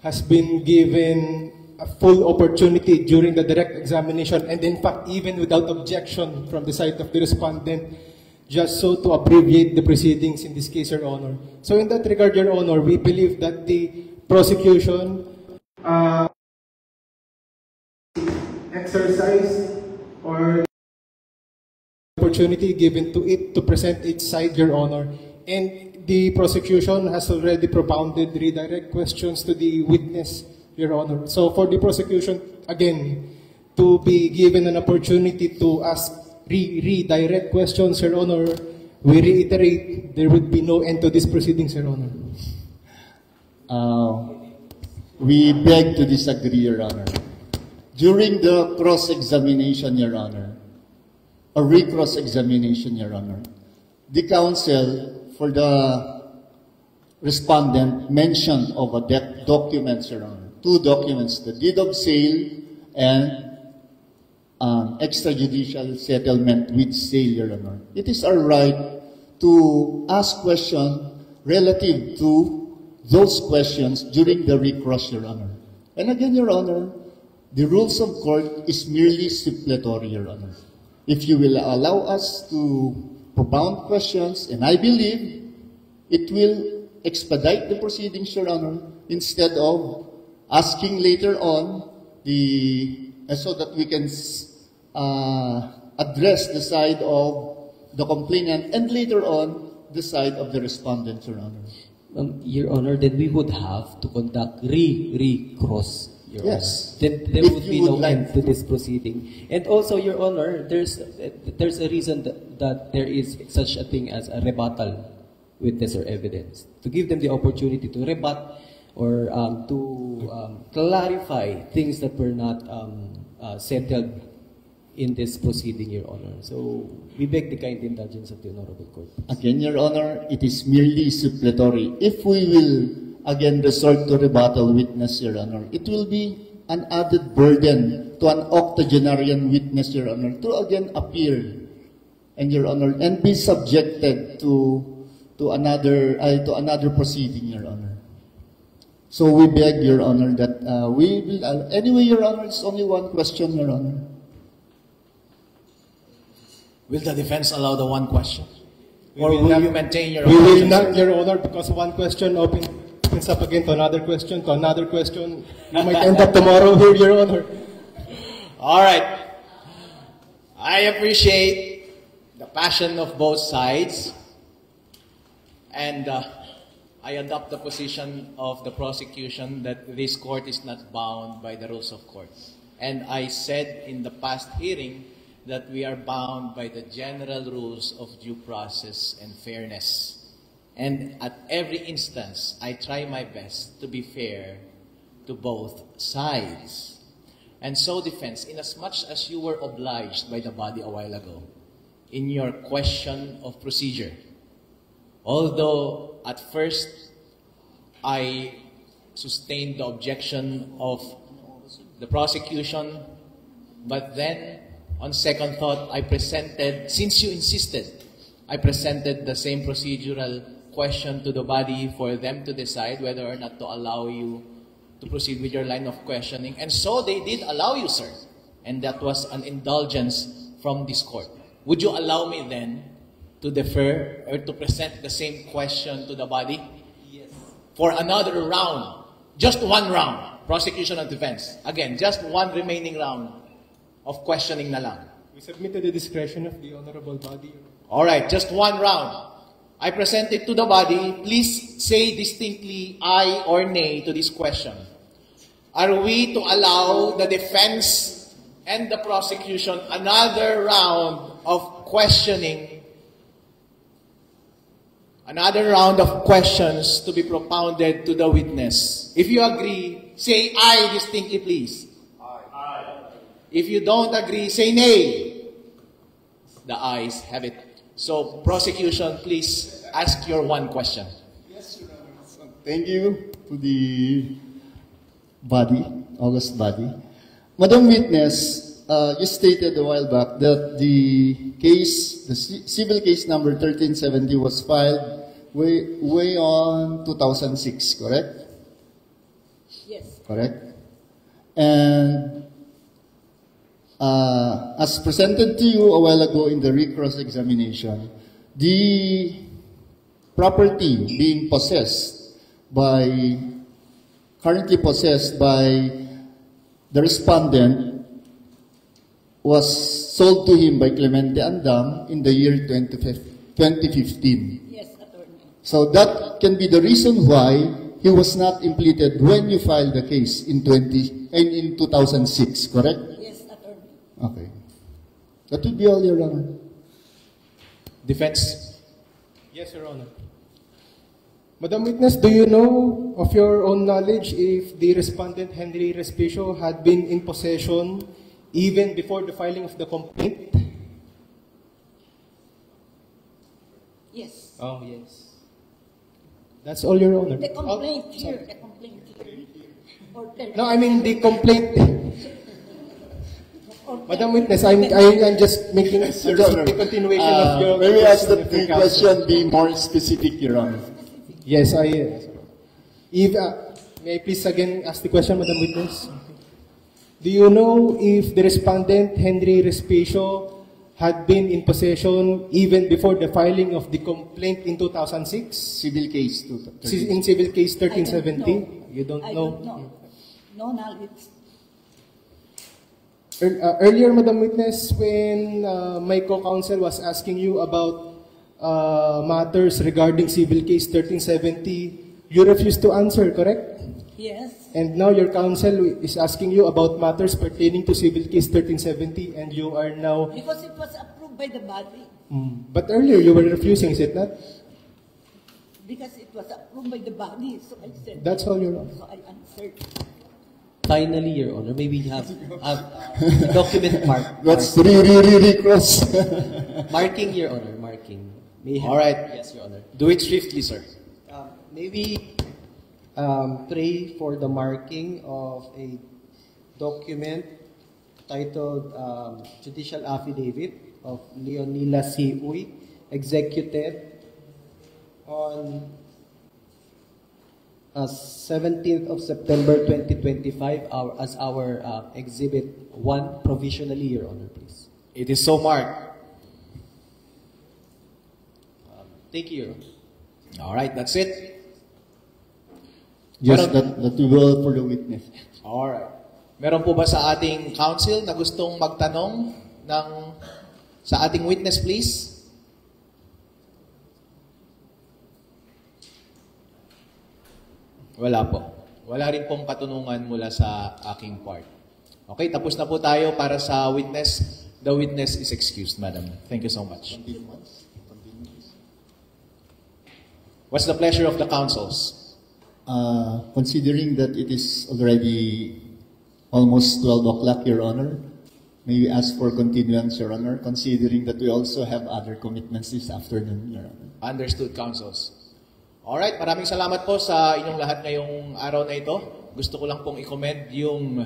has been given a full opportunity during the direct examination, and in fact, even without objection from the side of the respondent, just so to abbreviate the proceedings in this case, Your Honor. So in that regard, Your Honor, we believe that the prosecution exercise or opportunity given to it to present its side, Your Honor. And the prosecution has already propounded redirect questions to the witness, Your Honor. So for the prosecution, again, to be given an opportunity to ask redirect questions, Your Honor, we reiterate there would be no end to these proceedings, Your Honor. We beg to disagree, Your Honor. During the cross-examination, Your Honor, or re-cross-examination, Your Honor, the counsel for the respondent mentioned of a documents, Your Honor, two documents, the deed of sale and extrajudicial settlement with sale, Your Honor. It is our right to ask questions relative to those questions during the recross, Your Honor. And again, Your Honor, the rules of court is merely supplementary, Your Honor. If you will allow us to propound questions, and I believe it will expedite the proceedings, Your Honor, instead of asking later on so that we can address the side of the complainant and later on the side of the respondent, Your Honor. Your Honor, then we would have to conduct recross, Your Yes. Honor. Then there If would you be would no like end to this proceeding. And also, Your Honor, there's a reason that there is such a thing as a rebuttal witness or evidence. To give them the opportunity to rebut or to clarify things that were not settled in this proceeding, Your Honor. So, we beg the kind indulgence of the Honorable Court. Again, Your Honor, it is merely supplementary. If we will again resort to rebuttal witness, Your Honor, it will be an added burden to an octogenarian witness, Your Honor, to again appear, and Your Honor, and be subjected to another proceeding, Your Honor. So we beg, Your Honor, that we will. Anyway, Your Honor, it's only one question, Your Honor. Will the defense allow the one question? We Or will will not- you maintain your We will objection? not, Your Honor, because one question opens up again to another question, to another question. We might end up tomorrow here, Your Honor. All right. I appreciate the passion of both sides, and I adopt the position of the prosecution that this court is not bound by the rules of court. And I said in the past hearing that we are bound by the general rules of due process and fairness. And at every instance, I try my best to be fair to both sides. And so, defense, inasmuch as you were obliged by the body a while ago in your question of procedure, although at first I sustained the objection of the prosecution, but then on second thought, I presented, since you insisted, I presented the same procedural question to the body for them to decide whether or not to allow you to proceed with your line of questioning. And so they did allow you, sir. And that was an indulgence from this court. Would you allow me then to defer or to present the same question to the body? Yes. For another round. Just one round. Prosecution and defense. Again, just one remaining round of questioning na lang. We submit to the discretion of the honorable body. All right, just one round. I present it to the body. Please say distinctly aye or nay to this question. Are we to allow the defense and the prosecution another round of questioning, another round of questions to be propounded to the witness. If you agree, say aye distinctly, please. Aye. If you don't agree, say nay. The ayes have it. So, prosecution, please ask your one question. Yes, Your Honor. Thank you to the body, August body. Madam Witness, you stated a while back that the case, the civil case number 1370 was filed way on 2006, correct? Yes. Correct? And as presented to you a while ago in the recross examination, the property being currently possessed by the respondent was sold to him by Clemente Andam in the year 2015. Yes, attorney. So that can be the reason why he was not impleted when you filed the case in 2006, correct? Yes, attorney. Okay. That would be all, Your Honor. Defense. Yes, Your Honor. Madam Witness, do you know of your own knowledge if the respondent Henry Respicio had been in possession even before the filing of the complaint? Yes. Oh, yes. That's all, Your Honor. The complaint here. The complaint here. Or No, I mean the complaint. Madam Witness, I'm just making a Your Honor, continuation of your... May we ask the counsel. question be more specific, Your Honor? Yes, if, may I please again ask the question, Madam Witness? Do you know if the respondent, Henry Respicio, had been in possession even before the filing of the complaint in 2006? Civil case. In civil case 1370? I don't know. You don't I know? don't know. No knowledge. Earlier, Madam Witness, when my co-counsel was asking you about matters regarding civil case 1370, you refused to answer, correct? Yes. And now your counsel is asking you about matters pertaining to civil case 1370, and you are now... Because it was approved by the body. But earlier you were refusing, is it not? Because it was approved by the body. So I said... That's all, Your Honor. So I answered. Finally, Your Honor, maybe you have a document That's really cross. marking, Your Honor, marking. May have, All right. Yes, Your Honor. Do it swiftly, sir. Maybe pray for the marking of a document titled Judicial Affidavit of Leonila C. Uy, executed on 17th of September 2025 as our Exhibit 1 provisionally, Your Honor, please. It is so marked. Thank you, Your Honor. All right, that's it. Yes, that we will for the witness. All right. Meron po ba sa ating counsel na gustong magtanong sa ating witness, please? Wala po. Wala rin pong katunungan mula sa aking part. Okay, tapos na po tayo para sa witness. The witness is excused, madam. Thank you so much. What's the pleasure of the counsels? Considering that it is already almost 12 o'clock, Your Honor, may we ask for continuance, Your Honor, considering that we also have other commitments this afternoon, Your Honor. Understood, counsels. Alright, maraming salamat po sa inyong lahat ngayong araw na ito. Gusto ko lang pong i-commend yung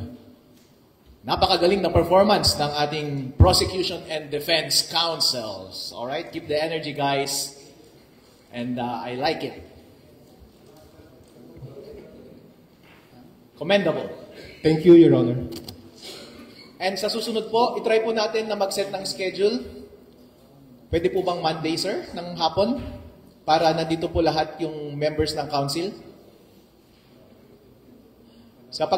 napakagaling na performance ng ating prosecution and defense counsels. Alright, keep the energy, guys. And I like it. Commendable. Thank you, Your Honor. And sa susunod po, itry po natin na mag-set ng schedule. Pwede po bang Monday, sir, ng hapon? Para nandito po lahat yung members ng council? Sa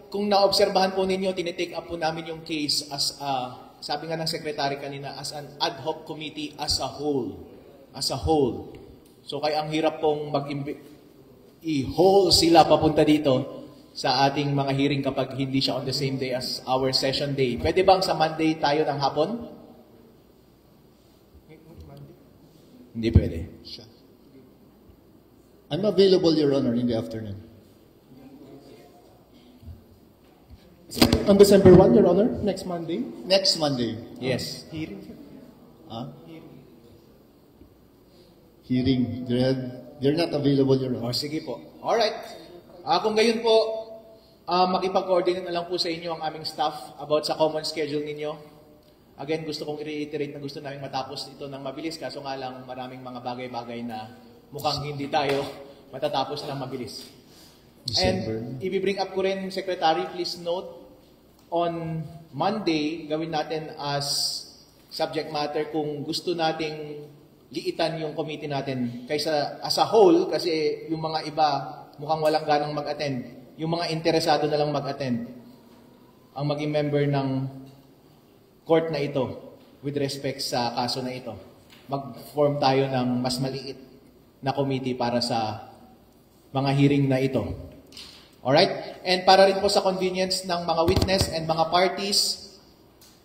kung naobserbahan po ninyo, tinitake up po namin yung case as, sabi nga ng secretary kanina, as an ad hoc committee as a whole. As a whole. So kaya ang hirap pong i-whole sila papunta dito sa ating mga hearing kapag hindi siya on the same day as our session day. Pwede bang sa Monday tayo ng hapon? Hindi pwede. I'm available, Your Honor, in the afternoon. On December 1, Your Honor, next Monday. Next Monday. Yes. Huh? Hearing. They're not available, Your O Honor. sige po. Alright. Kung gayon po, makipag-coordinate na lang po sa inyo ang aming staff about sa common schedule ninyo. Again, gusto kong i-reiterate na gusto namin matapos ito ng mabilis, kaso nga lang maraming mga bagay-bagay na mukhang hindi tayo matatapos ng mabilis. December. And i-bring up ko rin, Secretary, please note, on Monday, gawin natin as subject matter kung gusto nating liitan yung committee natin kaysa as a whole, kasi yung mga iba mukhang walang ganang mag-attend. Yung mga interesado na lang mag-attend ang maging member ng court na ito with respect sa kaso na ito. Mag-form tayo ng mas maliit na committee para sa mga hearing na ito. Alright? And para rin po sa convenience ng mga witness and mga parties,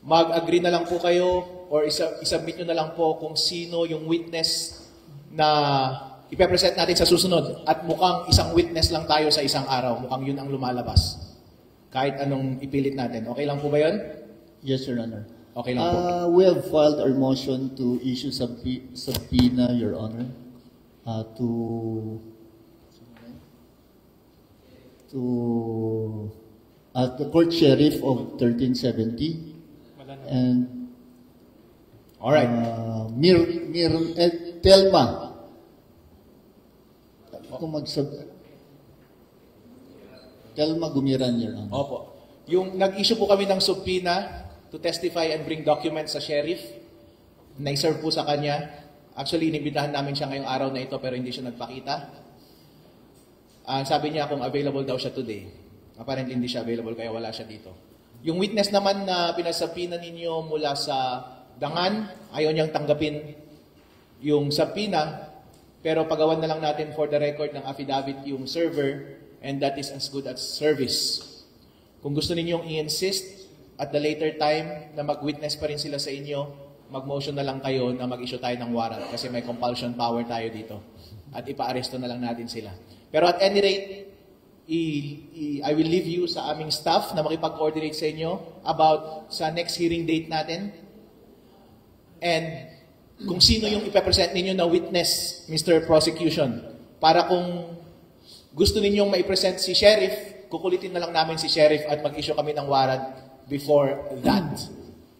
mag-agree na lang po kayo or isubmit nyo na lang po kung sino yung witness na ipepresent natin sa susunod. At mukhang isang witness lang tayo sa isang araw. Mukhang yun ang lumalabas. Kahit anong ipilit natin. Okay lang po ba yun? Yes, Your Honor. Okay lang po. We have filed our motion to issue subpoena, Your Honor, to the court sheriff of 1370 and Alright. Telma. Telma Gumiran, Your Honor. Opo. Yung nag-issue po kami ng subpoena to testify and bring documents sa sheriff. Na-serve po sa kanya. Actually, inibitahan namin siya ngayong araw na ito pero hindi siya nagpakita. Sabi niya kung available daw siya today. Apparently hindi siya available kaya wala siya dito. Yung witness naman na pinasabpina ninyo mula sa Dangan, ayaw niyang tanggapin yung subpoena, pero pagawan na lang natin for the record ng affidavit yung server, and that is as good as service. Kung gusto ninyong i-insist at the later time na mag-witness pa rin sila sa inyo, mag-motion na lang kayo na mag-issue tayo ng warrant kasi may compulsion power tayo dito. At ipa-aresto na lang natin sila. Pero at any rate, I will leave you sa aming staff na makipag-coordinate sa inyo about sa next hearing date natin. And kung sino yung ipapresent ninyo na witness, Mr. Prosecution. Para kung gusto ninyong maipresent si Sheriff, kukulitin na lang namin si Sheriff at mag-issue kami ng warrant before that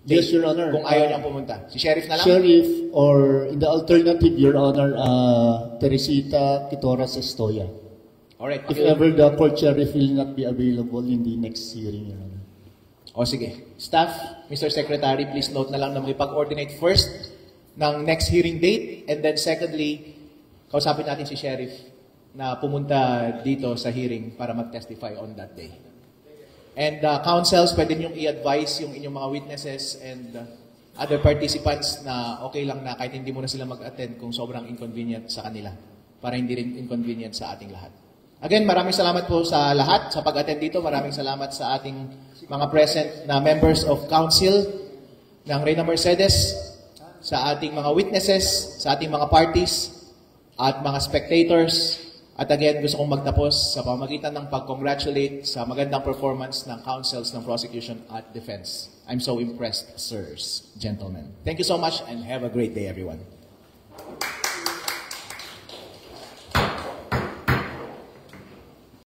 date. Yes, Your Honor. Kung ayaw niyang pumunta. Si Sheriff na lang? Sheriff, or in the alternative, Your Honor, Teresita Quitoras Estoya. Alright. If ever the court sheriff will not be available in the next hearing, Your Honor. O sige. Staff, Mr. Secretary, please note na lang na makipag-coordinate first ng next hearing date, and then secondly, kausapin natin si Sheriff na pumunta dito sa hearing para mag-testify on that day. And counsels, pwede niyong i-advise yung inyong mga witnesses and other participants na okay lang na kahit hindi mo na sila mag-attend kung sobrang inconvenient sa kanila para hindi rin inconvenient sa ating lahat. Again, maraming salamat po sa lahat sa pag-attend dito. Maraming salamat sa ating mga present na members of council ng Reyna Mercedes, sa ating mga witnesses, sa ating mga parties, at mga spectators. At again, gusto kong magtapos sa pamamagitan ng pag-congratulate sa magandang performance ng counsels ng prosecution at defense. I'm so impressed, sirs, gentlemen. Thank you so much and have a great day, everyone.